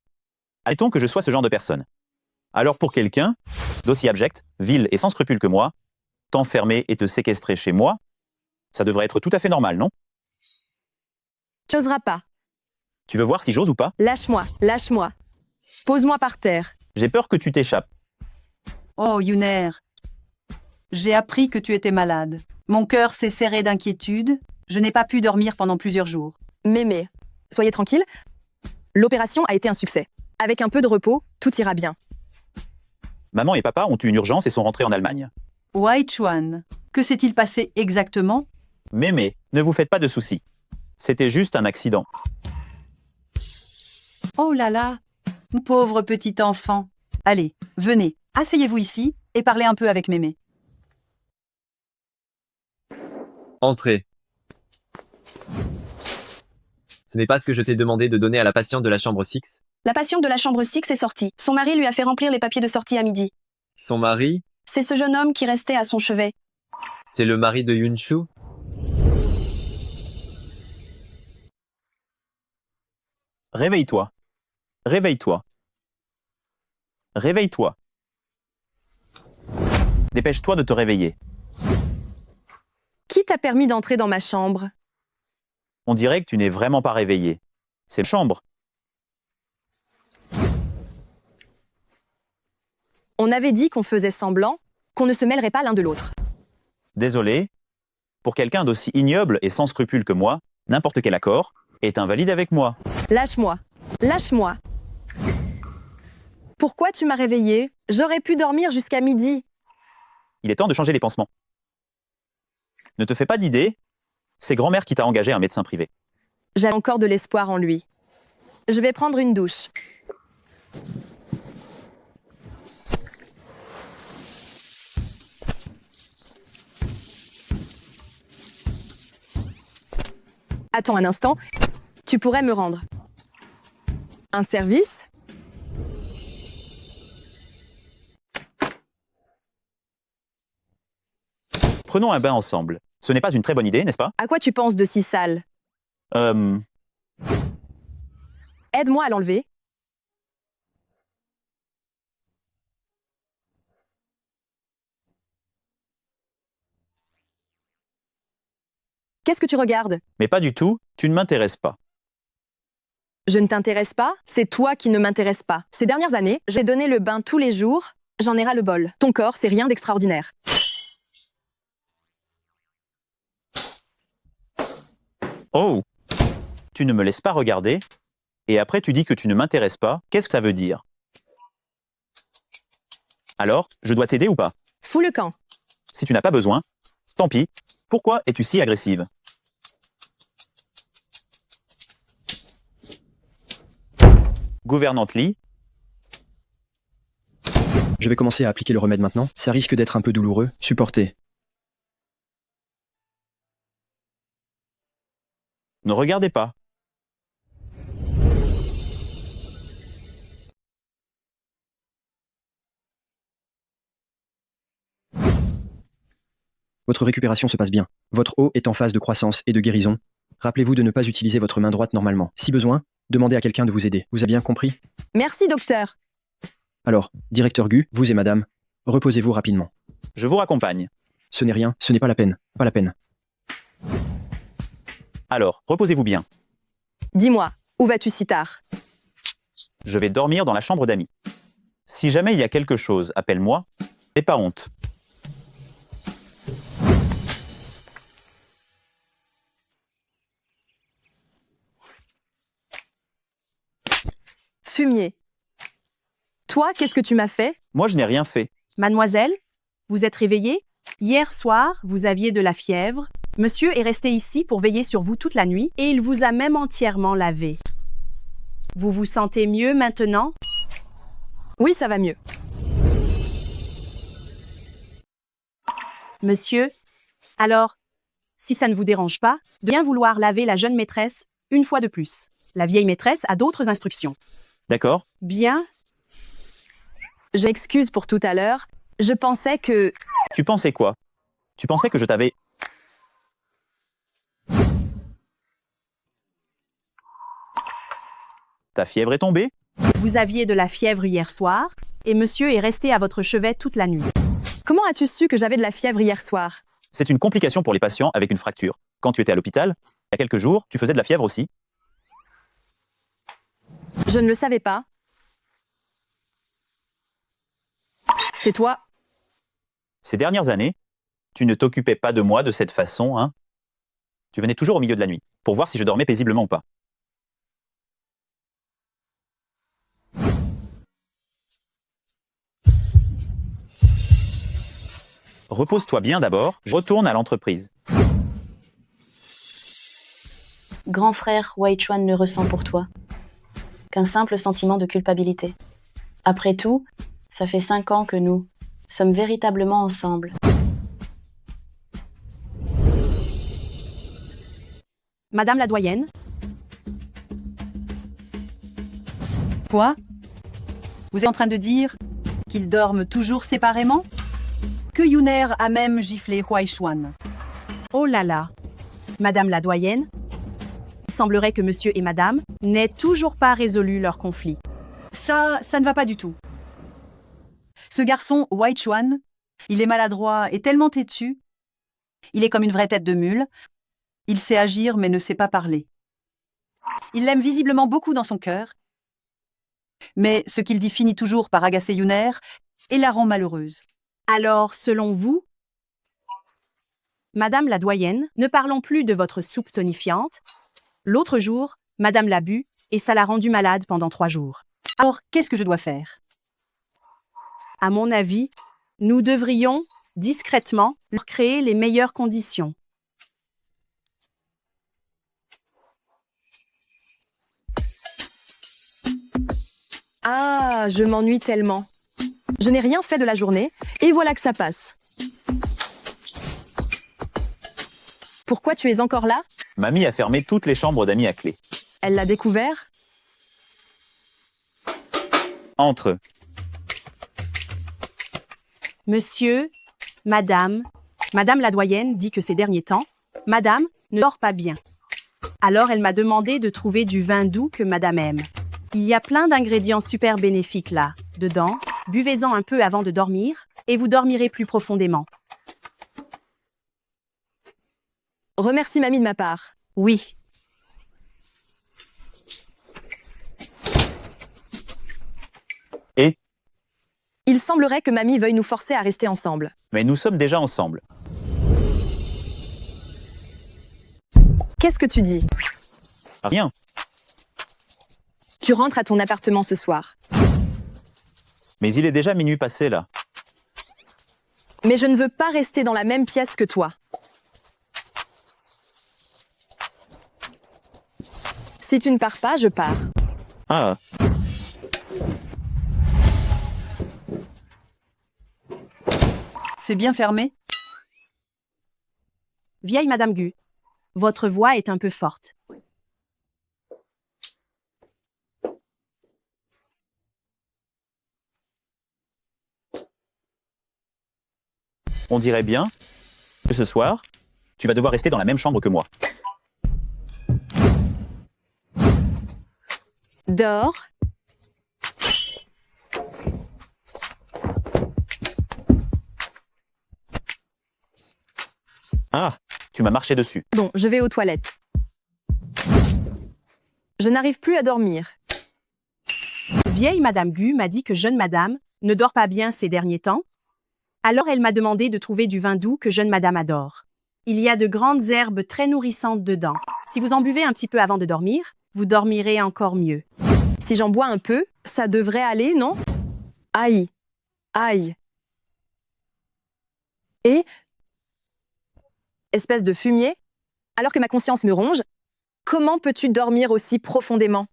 Admettons que je sois ce genre de personne. Alors pour quelqu'un, d'aussi abject, vil et sans scrupule que moi, t'enfermer et te séquestrer chez moi, ça devrait être tout à fait normal, non?
Tu n'oseras pas.
Tu veux voir si j'ose ou pas?
Lâche-moi, lâche-moi. Pose-moi par terre.
J'ai peur que tu t'échappes.
Oh, Yuner, j'ai appris que tu étais malade. Mon cœur s'est serré d'inquiétude. Je n'ai pas pu dormir pendant plusieurs jours.
Mémé, soyez tranquille. L'opération a été un succès. Avec un peu de repos, tout ira bien.
Maman et papa ont eu une urgence et sont rentrés en Allemagne.
Weichuan, que s'est-il passé exactement?
Mémé, ne vous faites pas de soucis. C'était juste un accident.
Oh là là, pauvre petit enfant. Allez, venez, asseyez-vous ici et parlez un peu avec Mémé.
Entrez. Ce n'est pas ce que je t'ai demandé de donner à la patiente de la chambre 6?
La patiente de la chambre 6 est sortie. Son mari lui a fait remplir les papiers de sortie à midi.
Son mari?
C'est ce jeune homme qui restait à son chevet.
C'est le mari de Yunshu?
Réveille-toi. Réveille-toi. Réveille-toi. Dépêche-toi de te réveiller.
Qui t'a permis d'entrer dans ma chambre?
On dirait que tu n'es vraiment pas réveillé. C'est ma chambre.
On avait dit qu'on faisait semblant, qu'on ne se mêlerait pas l'un de l'autre.
Désolé. Pour quelqu'un d'aussi ignoble et sans scrupule que moi, n'importe quel accord est invalide avec moi.
Lâche-moi. Lâche-moi. Pourquoi tu m'as réveillée? J'aurais pu dormir jusqu'à midi.
Il est temps de changer les pansements. Ne te fais pas d'idée, c'est grand-mère qui t'a engagé un médecin privé.
J'ai encore de l'espoir en lui. Je vais prendre une douche. Attends un instant, tu pourrais me rendre un service?
Prenons un bain ensemble. Ce n'est pas une très bonne idée, n'est-ce pas?
À quoi tu penses de si sale? Aide-moi à l'enlever. Qu'est-ce que tu regardes?
Mais pas du tout, tu ne m'intéresses pas.
Je ne t'intéresse pas, c'est toi qui ne m'intéresse pas. Ces dernières années, j'ai donné le bain tous les jours, j'en ai ras le bol. Ton corps, c'est rien d'extraordinaire.
Oh! Tu ne me laisses pas regarder, et après tu dis que tu ne m'intéresses pas, qu'est-ce que ça veut dire? Alors, je dois t'aider ou pas?
Fous le camp.
Si tu n'as pas besoin, tant pis. Pourquoi es-tu si agressive? Gouvernante Lee,
Je vais commencer à appliquer le remède maintenant. Ça risque d'être un peu douloureux. Supportez.
ne regardez pas.
Votre récupération se passe bien. Votre eau est en phase de croissance et de guérison. Rappelez-vous de ne pas utiliser votre main droite normalement. Si besoin, demandez à quelqu'un de vous aider. Vous avez bien compris?
Merci, docteur.
Alors, directeur Gu, vous et madame, reposez-vous rapidement.
Je vous raccompagne.
Ce n'est rien, ce n'est pas la peine. Pas la peine.
Alors, reposez-vous bien.
Dis-moi, où vas-tu si tard?
Je vais dormir dans la chambre d'amis. Si jamais il y a quelque chose, appelle-moi. N'aie pas honte.
Fumier. Toi, qu'est-ce que tu m'as fait?
Moi, je n'ai rien fait.
Mademoiselle, vous êtes réveillée? Hier soir, vous aviez de la fièvre. Monsieur est resté ici pour veiller sur vous toute la nuit et il vous a même entièrement lavé. Vous vous sentez mieux maintenant?
Oui, ça va mieux.
Monsieur, alors, si ça ne vous dérange pas, de bien vouloir laver la jeune maîtresse une fois de plus. La vieille maîtresse a d'autres instructions.
D'accord.
Bien.
J'excuse pour tout à l'heure. Je pensais que...
Tu pensais quoi? Tu pensais que je t'avais... Ta fièvre est tombée?
Vous aviez de la fièvre hier soir et monsieur est resté à votre chevet toute la nuit.
Comment as-tu su que j'avais de la fièvre hier soir?
C'est une complication pour les patients avec une fracture. Quand tu étais à l'hôpital, il y a quelques jours, tu faisais de la fièvre aussi.
Je ne le savais pas. C'est toi.
Ces dernières années, tu ne t'occupais pas de moi de cette façon, hein? Tu venais toujours au milieu de la nuit, pour voir si je dormais paisiblement ou pas. Repose-toi bien d'abord, je retourne à l'entreprise.
Grand frère Wei Chuan ne ressent pour toi qu'un simple sentiment de culpabilité. Après tout, ça fait 5 ans que nous sommes véritablement ensemble.
Madame la doyenne?
Quoi? Vous êtes en train de dire qu'ils dorment toujours séparément? Que Yuner a même giflé Huai Xuan.
Oh là là. Madame la doyenne? semblerait que monsieur et madame n'aient toujours pas résolu leur conflit.
Ça ne va pas du tout. Ce garçon, White Chuan, il est maladroit et tellement têtu. Il est comme une vraie tête de mule. Il sait agir mais ne sait pas parler. Il l'aime visiblement beaucoup dans son cœur. Mais ce qu'il dit finit toujours par agacer Yuner et la rend malheureuse.
Alors, selon vous, Madame la doyenne, ne parlons plus de votre soupe tonifiante. L'autre jour, Madame l'a bu et ça l'a rendue malade pendant 3 jours.
Alors, qu'est-ce que je dois faire?
À mon avis, nous devrions, discrètement, leur créer les meilleures conditions.
Ah, je m'ennuie tellement. Je n'ai rien fait de la journée, et voilà que ça passe. Pourquoi tu es encore là?
Mamie a fermé toutes les chambres d'amis à clé.
Elle l'a découvert?
Entre.
Monsieur, Madame la doyenne dit que ces derniers temps, Madame ne dort pas bien. Alors elle m'a demandé de trouver du vin doux que Madame aime. Il y a plein d'ingrédients super bénéfiques là, dedans. Buvez-en un peu avant de dormir, et vous dormirez plus profondément.
Remercie mamie de ma part.
Oui.
Et?
Il semblerait que mamie veuille nous forcer à rester ensemble.
Mais nous sommes déjà ensemble.
Qu'est-ce que tu dis?
Rien.
Tu rentres à ton appartement ce soir.
Mais il est déjà minuit passé là.
Mais je ne veux pas rester dans la même pièce que toi. Si tu ne pars pas, je pars.
Ah.
C'est bien fermé?
Vieille Madame Gu, votre voix est un peu forte.
On dirait bien que ce soir, tu vas devoir rester dans la même chambre que moi.
Dors.
Ah, tu m'as marché dessus.
Bon, je vais aux toilettes. Je n'arrive plus à dormir.
Vieille Madame Gu m'a dit que jeune Madame ne dort pas bien ces derniers temps. Alors elle m'a demandé de trouver du vin doux que jeune Madame adore. Il y a de grandes herbes très nourrissantes dedans. Si vous en buvez un petit peu avant de dormir, vous dormirez encore mieux.
Si j'en bois un peu, ça devrait aller, non? Aïe. Aïe. Et? Espèce de fumier? Alors que ma conscience me ronge, comment peux-tu dormir aussi profondément?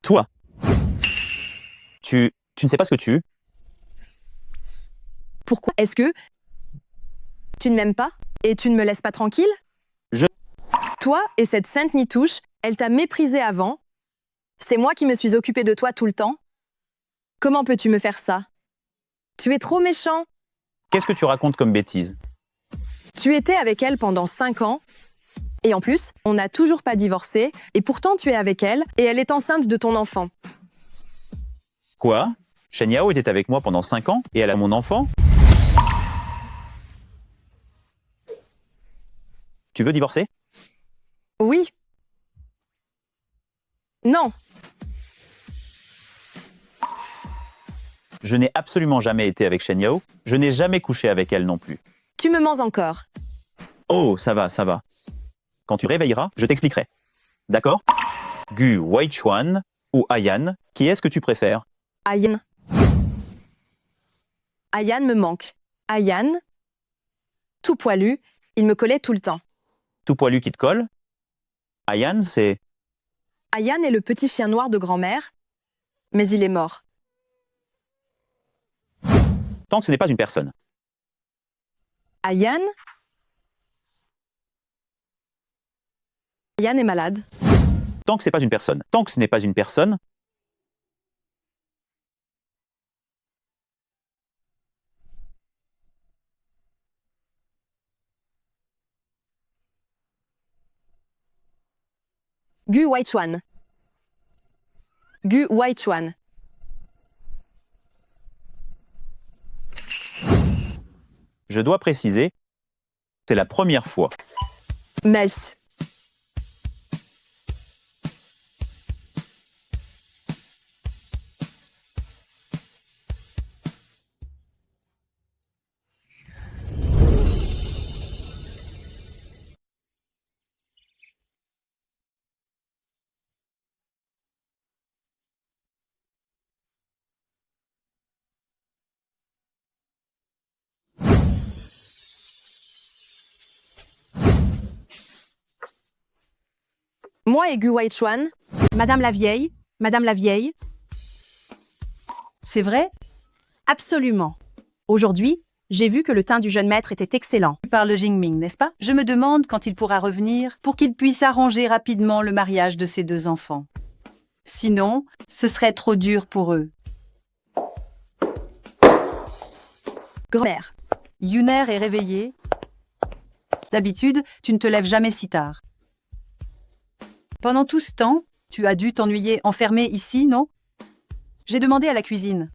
Toi, tu ne sais pas ce que tu...
Pourquoi est-ce que tu ne m'aimes pas et tu ne me laisses pas tranquille? Toi et cette sainte nitouche, elle t'a méprisé avant. C'est moi qui me suis occupée de toi tout le temps. Comment peux-tu me faire ça? Tu es trop méchant.
Qu'est-ce que tu racontes comme bêtise?
Tu étais avec elle pendant 5 ans. Et en plus, on n'a toujours pas divorcé, et pourtant tu es avec elle, et elle est enceinte de ton enfant.
Quoi? Shen Yao était avec moi pendant 5 ans et elle a mon enfant? Tu veux divorcer?
Oui. Non.
Je n'ai absolument jamais été avec Shen Yao. Je n'ai jamais couché avec elle non plus.
Tu me mens encore.
Oh, ça va, ça va. Quand tu réveilleras, je t'expliquerai. D'accord? Gu Weichuan ou Ayan, qui est-ce que tu préfères?
Ayan. Ayan me manque. Ayan, tout poilu, il me collait tout le temps.
Tout poilu qui te colle? Ayan, c'est...
Ayan est le petit chien noir de grand-mère, mais il est mort.
Tant que ce n'est pas une personne.
Ayan? Ayan est malade.
Tant que c'est pas une personne. Tant que ce n'est pas une personne.
Gu Weichuan. Gu Weichuan.
Je dois préciser, c'est la première fois.
Mess. Moi et Gu Weichuan.
Madame la vieille, Madame la vieille.
C'est vrai?
Absolument. Aujourd'hui, j'ai vu que le teint du jeune maître était excellent.
Tu parles Jingming, n'est-ce pas? Je me demande quand il pourra revenir pour qu'il puisse arranger rapidement le mariage de ses 2 enfants. Sinon, ce serait trop dur pour eux.
Grand-mère.
Yuner est réveillée. D'habitude, tu ne te lèves jamais si tard. Pendant tout ce temps, tu as dû t'ennuyer enfermé ici, non? J'ai demandé à la cuisine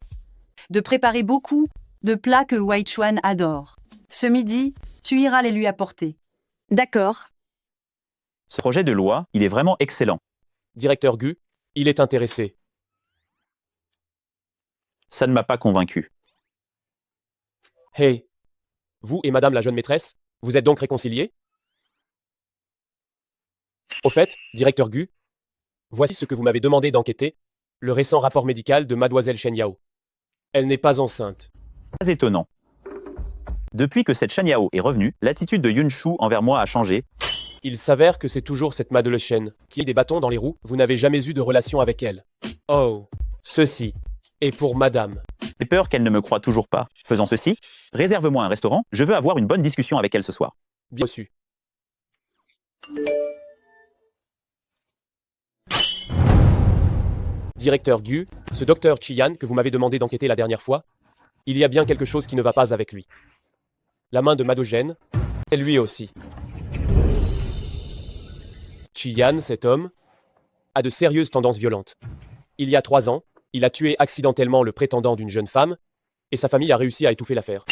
de préparer beaucoup de plats que Weichuan adore. Ce midi, tu iras les lui apporter.
D'accord.
Ce projet de loi, il est vraiment excellent.
Directeur Gu, il est intéressé.
Ça ne m'a pas convaincu.
Hey, vous et madame la jeune maîtresse, vous êtes donc réconciliés? Au fait, directeur Gu, voici ce que vous m'avez demandé d'enquêter, le récent rapport médical de mademoiselle Shen Yao. Elle n'est pas enceinte.
Pas étonnant. Depuis que cette Shen Yao est revenue, l'attitude de Yunshu envers moi a changé.
Il s'avère que c'est toujours cette Madeleine Shen qui a des bâtons dans les roues, vous n'avez jamais eu de relation avec elle. Oh, ceci est pour madame.
J'ai peur qu'elle ne me croie toujours pas. Faisant ceci, réserve-moi un restaurant, je veux avoir une bonne discussion avec elle ce soir.
Bien reçu. Directeur Gu, ce docteur Chiyan que vous m'avez demandé d'enquêter la dernière fois, il y a bien quelque chose qui ne va pas avec lui. La main de Madogène, c'est lui aussi. Chiyan, cet homme, a de sérieuses tendances violentes. Il y a 3 ans, il a tué accidentellement le prétendant d'une jeune femme, et sa famille a réussi à étouffer l'affaire.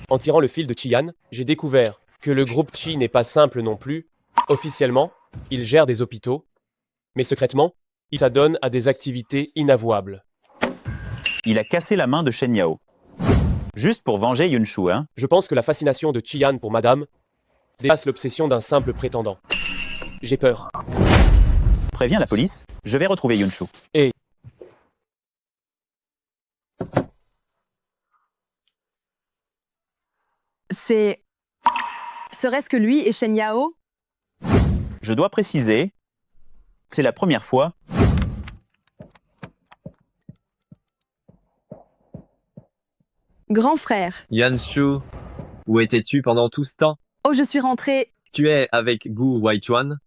En tirant le fil de Chiyan, j'ai découvert que le groupe Chi n'est pas simple non plus. Officiellement, il gère des hôpitaux, mais secrètement, il s'adonne à des activités inavouables.
Il a cassé la main de Shen Yao. Juste pour venger Yunshu, hein?
Je pense que la fascination de Chiyan pour madame dépasse l'obsession d'un simple prétendant. J'ai peur.
Préviens la police, je vais retrouver Yunshu.
Et...
C'est... Serait-ce que lui et Shen Yao?
Je dois préciser que c'est la première fois.
Grand frère.
Yunshu, où étais-tu pendant tout ce temps?
Oh, je suis rentrée.
Tu es avec Gu Weichuan?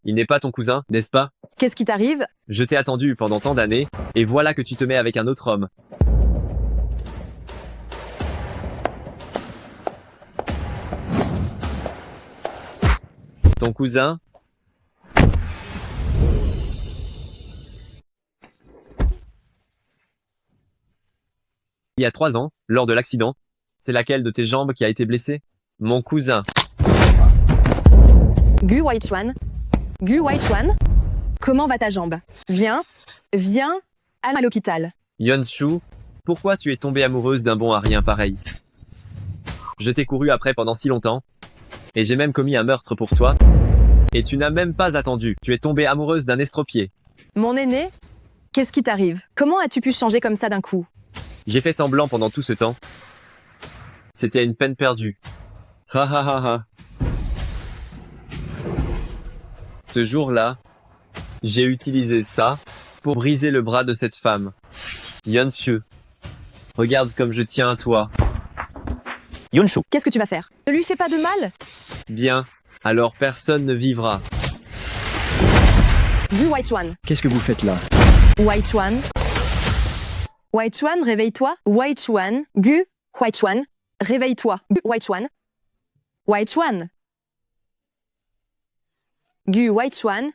Il n'est pas ton cousin, n'est-ce pas?
Qu'est-ce qui t'arrive?
Je t'ai attendu pendant tant d'années, et voilà que tu te mets avec un autre homme. Ton cousin? Il y a 3 ans, lors de l'accident, c'est laquelle de tes jambes qui a été blessée? Mon cousin.
Gu Weichuan. Gu Weichuan. Comment va ta jambe? Viens. Viens. À l'hôpital.
Yunshu, pourquoi tu es tombée amoureuse d'un bon à rien pareil? Je t'ai couru après pendant si longtemps. Et j'ai même commis un meurtre pour toi. Et tu n'as même pas attendu. Tu es tombée amoureuse d'un estropié.
Mon aîné? Qu'est-ce qui t'arrive? Comment as-tu pu changer comme ça d'un coup?
J'ai fait semblant pendant tout ce temps. C'était une peine perdue. Ha ha ha ha. Ce jour-là, j'ai utilisé ça pour briser le bras de cette femme. Yunshu, regarde comme je tiens à toi.
Yunshu.
Qu'est-ce que tu vas faire? Ne lui fais pas de mal?
Bien, alors personne ne vivra.
Gu Weichuan.
Qu'est-ce que vous faites là?
Weichuan. Weichuan, réveille-toi. Weichuan. Gu. Weichuan. Réveille-toi. Gu. Weichuan. Weichuan. Gu Weichuan.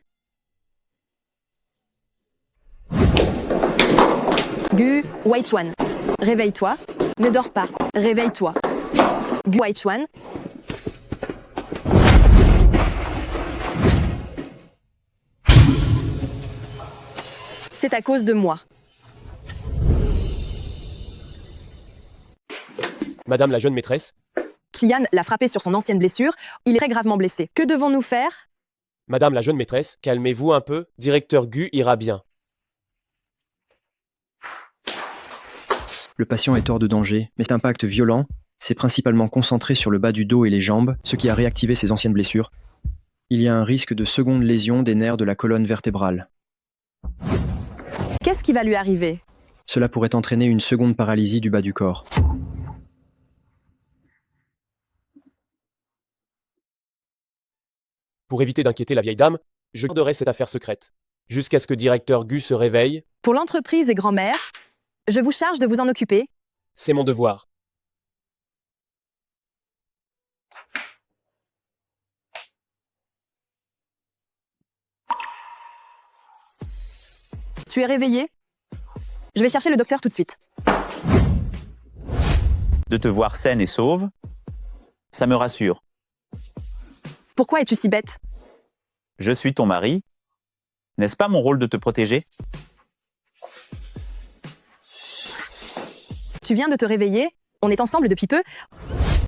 Gu Weichuan. Réveille-toi. Ne dors pas. Réveille-toi. Gu Weichuan. C'est à cause de moi.
Madame la jeune maîtresse,
Qian l'a frappé sur son ancienne blessure. Il est très gravement blessé. Que devons-nous faire?
Madame la jeune maîtresse, calmez-vous un peu, directeur Gu ira bien.
Le patient est hors de danger, mais cet impact violent s'est principalement concentré sur le bas du dos et les jambes, ce qui a réactivé ses anciennes blessures. Il y a un risque de seconde lésion des nerfs de la colonne vertébrale.
Qu'est-ce qui va lui arriver?
Cela pourrait entraîner une seconde paralysie du bas du corps.
Pour éviter d'inquiéter la vieille dame, je garderai cette affaire secrète. Jusqu'à ce que directeur Gu se réveille,
Pour l'entreprise et grand-mère, je vous charge de vous en occuper.
c'est mon devoir.
Tu es réveillé? Je vais chercher le docteur tout de suite.
De te voir saine et sauve, ça me rassure.
Pourquoi es-tu si bête?
Je suis ton mari. N'est-ce pas mon rôle de te protéger?
Tu viens de te réveiller? On est ensemble depuis peu.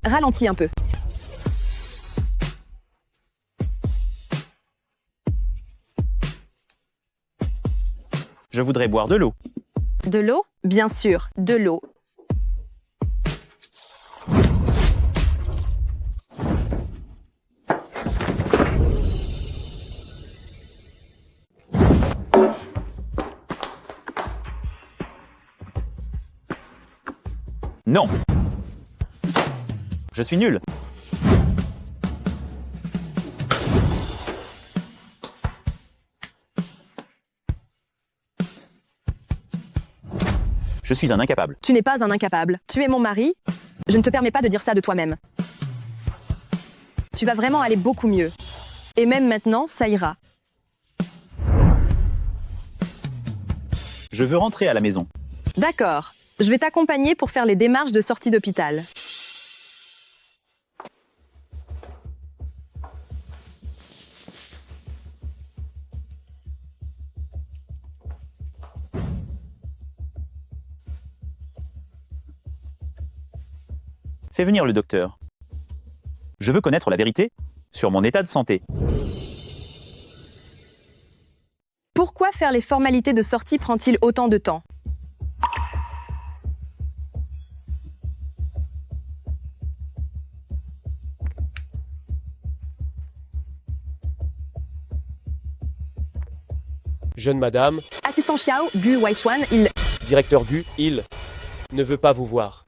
Ralentis un peu.
Je voudrais boire de l'eau.
De l'eau? Bien sûr, de l'eau.
Non. Je suis nul. Je suis un incapable.
Tu n'es pas un incapable. Tu es mon mari. Je ne te permets pas de dire ça de toi-même. Tu vas vraiment aller beaucoup mieux. Et même maintenant, ça ira.
Je veux rentrer à la maison.
D'accord. Je vais t'accompagner pour faire les démarches de sortie d'hôpital.
Fais venir le docteur. Je veux connaître la vérité sur mon état de santé.
Pourquoi faire les formalités de sortie prend-il autant de temps?
Jeune madame,
Assistant Xiao, Gu Weichuan, il...
directeur Gu, il ne veut pas vous voir.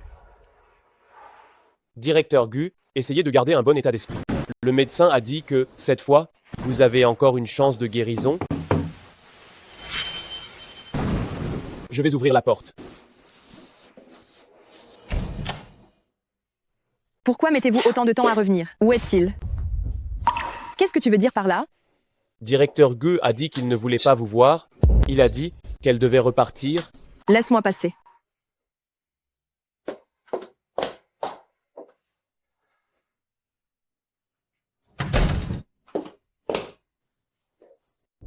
Directeur Gu, essayez de garder un bon état d'esprit. Le médecin a dit que, cette fois, vous avez encore une chance de guérison. Je vais ouvrir la porte.
Pourquoi mettez-vous autant de temps à revenir? Où est-il? Qu'est-ce que tu veux dire par là?
Directeur Gu a dit qu'il ne voulait pas vous voir. Il a dit qu'elle devait repartir.
Laisse-moi passer.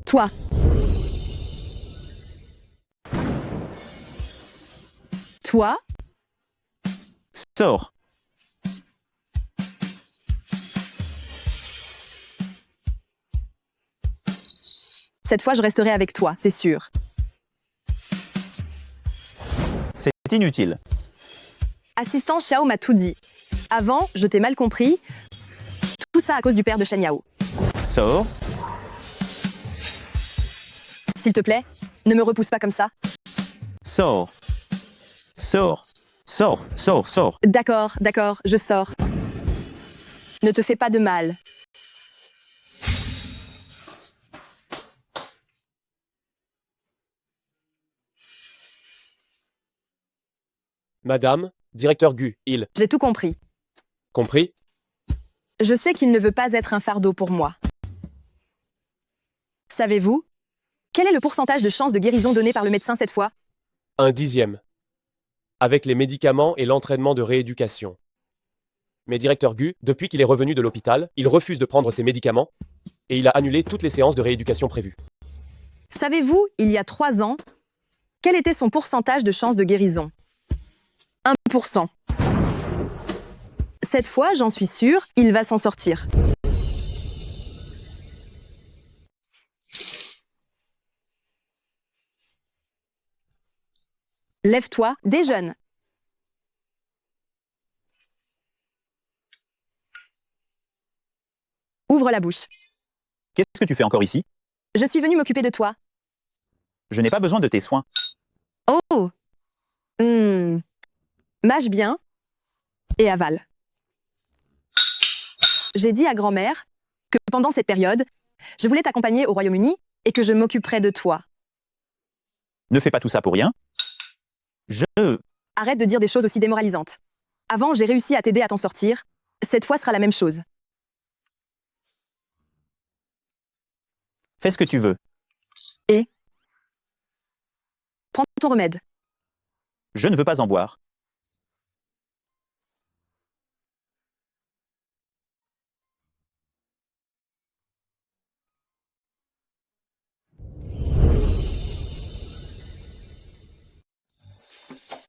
Toi. Toi?
Sors.
Cette fois, je resterai avec toi, c'est sûr.
C'est inutile.
Assistant Xiao m'a tout dit. Avant, je t'ai mal compris. Tout ça à cause du père de Shen Yao.
Sors.
S'il te plaît, ne me repousse pas comme ça.
Sors. Sors. Sors. Sors. Sors.
D'accord, d'accord, je sors. Ne te fais pas de mal.
Madame, directeur Gu, il...
J'ai tout compris.
Compris?
Je sais qu'il ne veut pas être un fardeau pour moi. Savez-vous? Quel est le pourcentage de chance de guérison donné par le médecin cette fois?
Un 10e. Avec les médicaments et l'entraînement de rééducation. Mais directeur Gu, depuis qu'il est revenu de l'hôpital, il refuse de prendre ses médicaments et il a annulé toutes les séances de rééducation prévues.
Savez-vous, il y a 3 ans, quel était son pourcentage de chance de guérison? 1%. Cette fois, j'en suis sûre, il va s'en sortir. Lève-toi, déjeune. Ouvre la bouche.
Qu'est-ce que tu fais encore ici?
Je suis venue m'occuper de toi.
Je n'ai pas besoin de tes soins.
Oh. Mâche bien et avale. J'ai dit à grand-mère que pendant cette période, je voulais t'accompagner au Royaume-Uni et que je m'occuperais de toi.
Ne fais pas tout ça pour rien.
Arrête de dire des choses aussi démoralisantes. Avant, j'ai réussi à t'aider à t'en sortir. Cette fois sera la même chose.
Fais ce que tu veux.
Et prends ton remède.
Je ne veux pas en boire.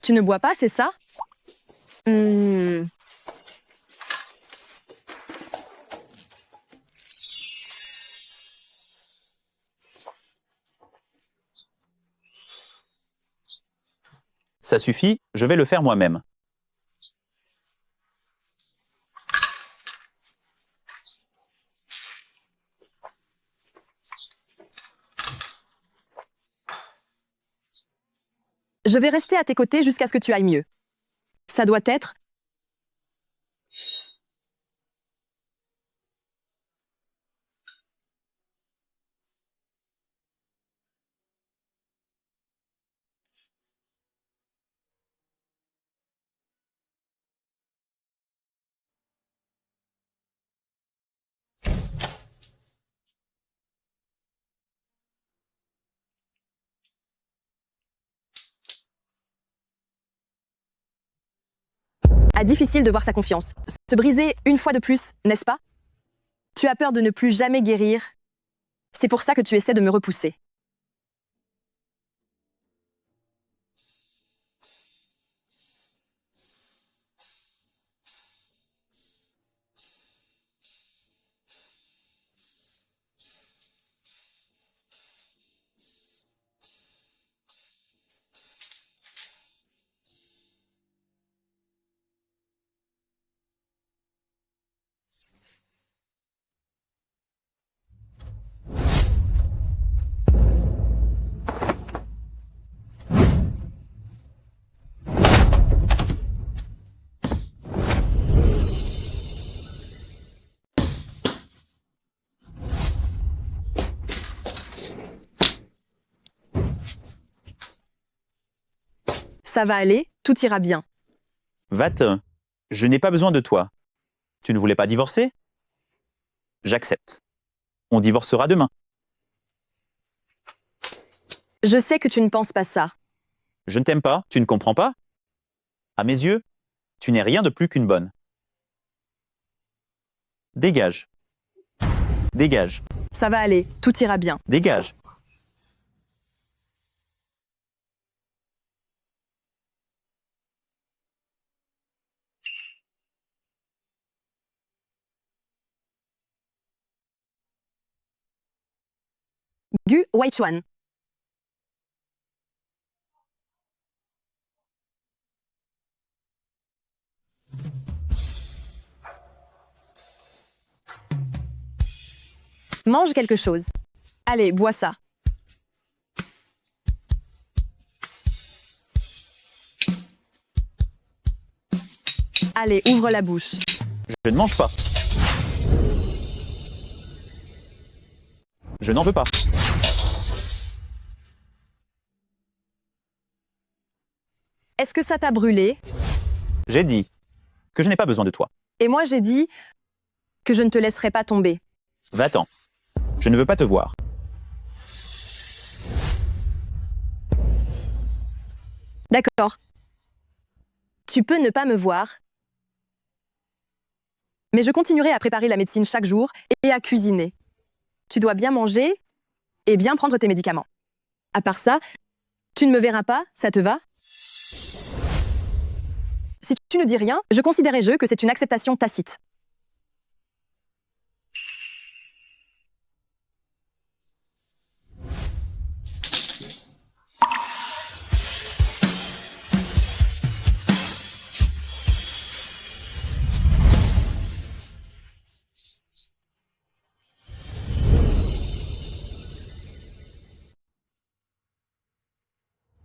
Tu ne bois pas, c'est ça?
Ça suffit, je vais le faire moi-même.
Je vais rester à tes côtés jusqu'à ce que tu ailles mieux. Ça doit être... difficile de voir sa confiance se briser une fois de plus, n'est-ce pas? Tu as peur de ne plus jamais guérir. C'est pour ça que tu essaies de me repousser. Ça va aller, tout ira bien.
Va-t'en. Je n'ai pas besoin de toi. Tu ne voulais pas divorcer? J'accepte. On divorcera demain.
Je sais que tu ne penses pas ça.
Je ne t'aime pas, tu ne comprends pas? À mes yeux, tu n'es rien de plus qu'une bonne. Dégage. Dégage.
Ça va aller, tout ira bien.
Dégage.
Gu Weichuan. Mange quelque chose. Allez, bois ça. Allez, ouvre la bouche.
Je ne mange pas. Je n'en veux pas.
Est-ce que ça t'a brûlé?
J'ai dit que je n'ai pas besoin de toi.
Et moi, j'ai dit que je ne te laisserai pas tomber.
Va-t'en. Je ne veux pas te voir.
D'accord. Tu peux ne pas me voir, mais je continuerai à préparer la médecine chaque jour et à cuisiner. Tu dois bien manger et bien prendre tes médicaments. À part ça, tu ne me verras pas, ça te va? Si tu ne dis rien, je considérerai que c'est une acceptation tacite.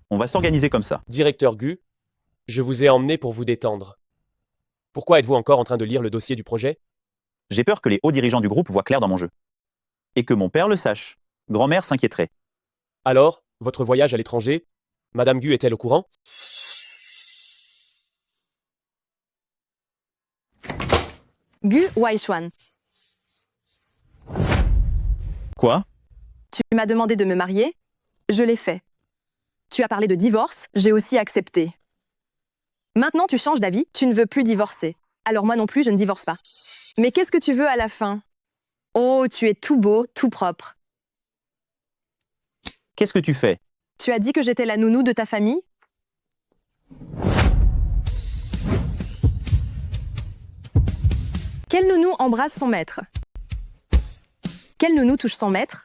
On va s'organiser comme ça.
Directeur Gu, je vous ai emmené pour vous détendre. Pourquoi êtes-vous encore en train de lire le dossier du projet?
J'ai peur que les hauts dirigeants du groupe voient clair dans mon jeu. Et que mon père le sache. Grand-mère s'inquiéterait.
Alors, votre voyage à l'étranger, Madame Gu est-elle au courant?
Gu Weishuan,
Quoi?
tu m'as demandé de me marier, je l'ai fait. Tu as parlé de divorce, j'ai aussi accepté. Maintenant tu changes d'avis, tu ne veux plus divorcer. Alors moi non plus, je ne divorce pas. Mais qu'est-ce que tu veux à la fin? Oh, tu es tout beau, tout propre.
Qu'est-ce que tu fais?
Tu as dit que j'étais la nounou de ta famille? Quel nounou embrasse son maître? Quel nounou touche son maître?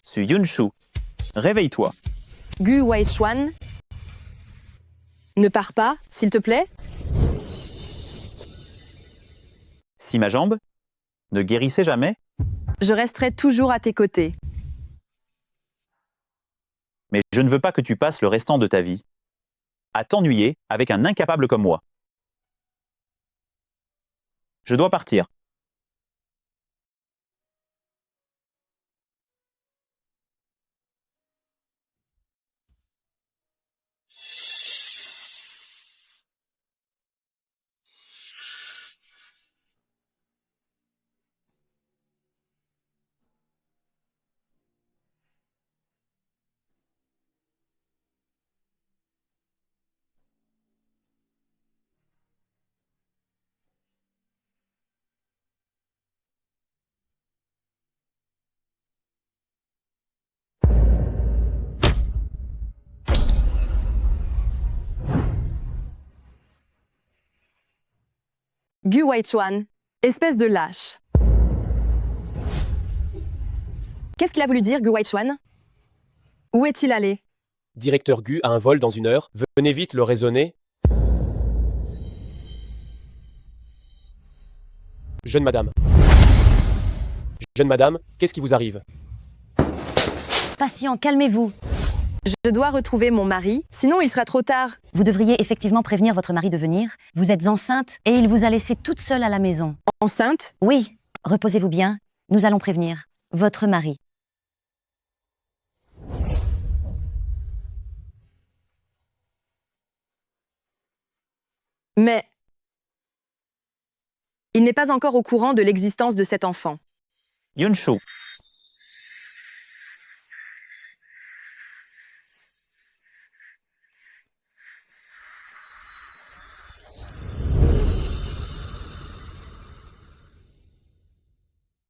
Su Yunshu. Réveille-toi.
Gu Weichuan, ne pars pas, s'il te plaît.
Si ma jambe ne guérissait jamais,
Je resterai toujours à tes côtés.
mais je ne veux pas que tu passes le restant de ta vie à t'ennuyer avec un incapable comme moi. Je dois partir.
Gu Weichuan, espèce de lâche. Qu'est-ce qu'il a voulu dire, Gu Weichuan? Où est-il allé?
Directeur Gu a un vol dans 1 heure, venez vite le raisonner. Jeune madame. Jeune madame, qu'est-ce qui vous arrive?
Patient, calmez-vous.
Je dois retrouver mon mari, sinon il sera trop tard.
Vous devriez effectivement prévenir votre mari de venir. Vous êtes enceinte et il vous a laissé toute seule à la maison.
Enceinte?
Oui. Reposez-vous bien. Nous allons prévenir votre mari.
Mais il n'est pas encore au courant de l'existence de cet enfant.
Yunshu,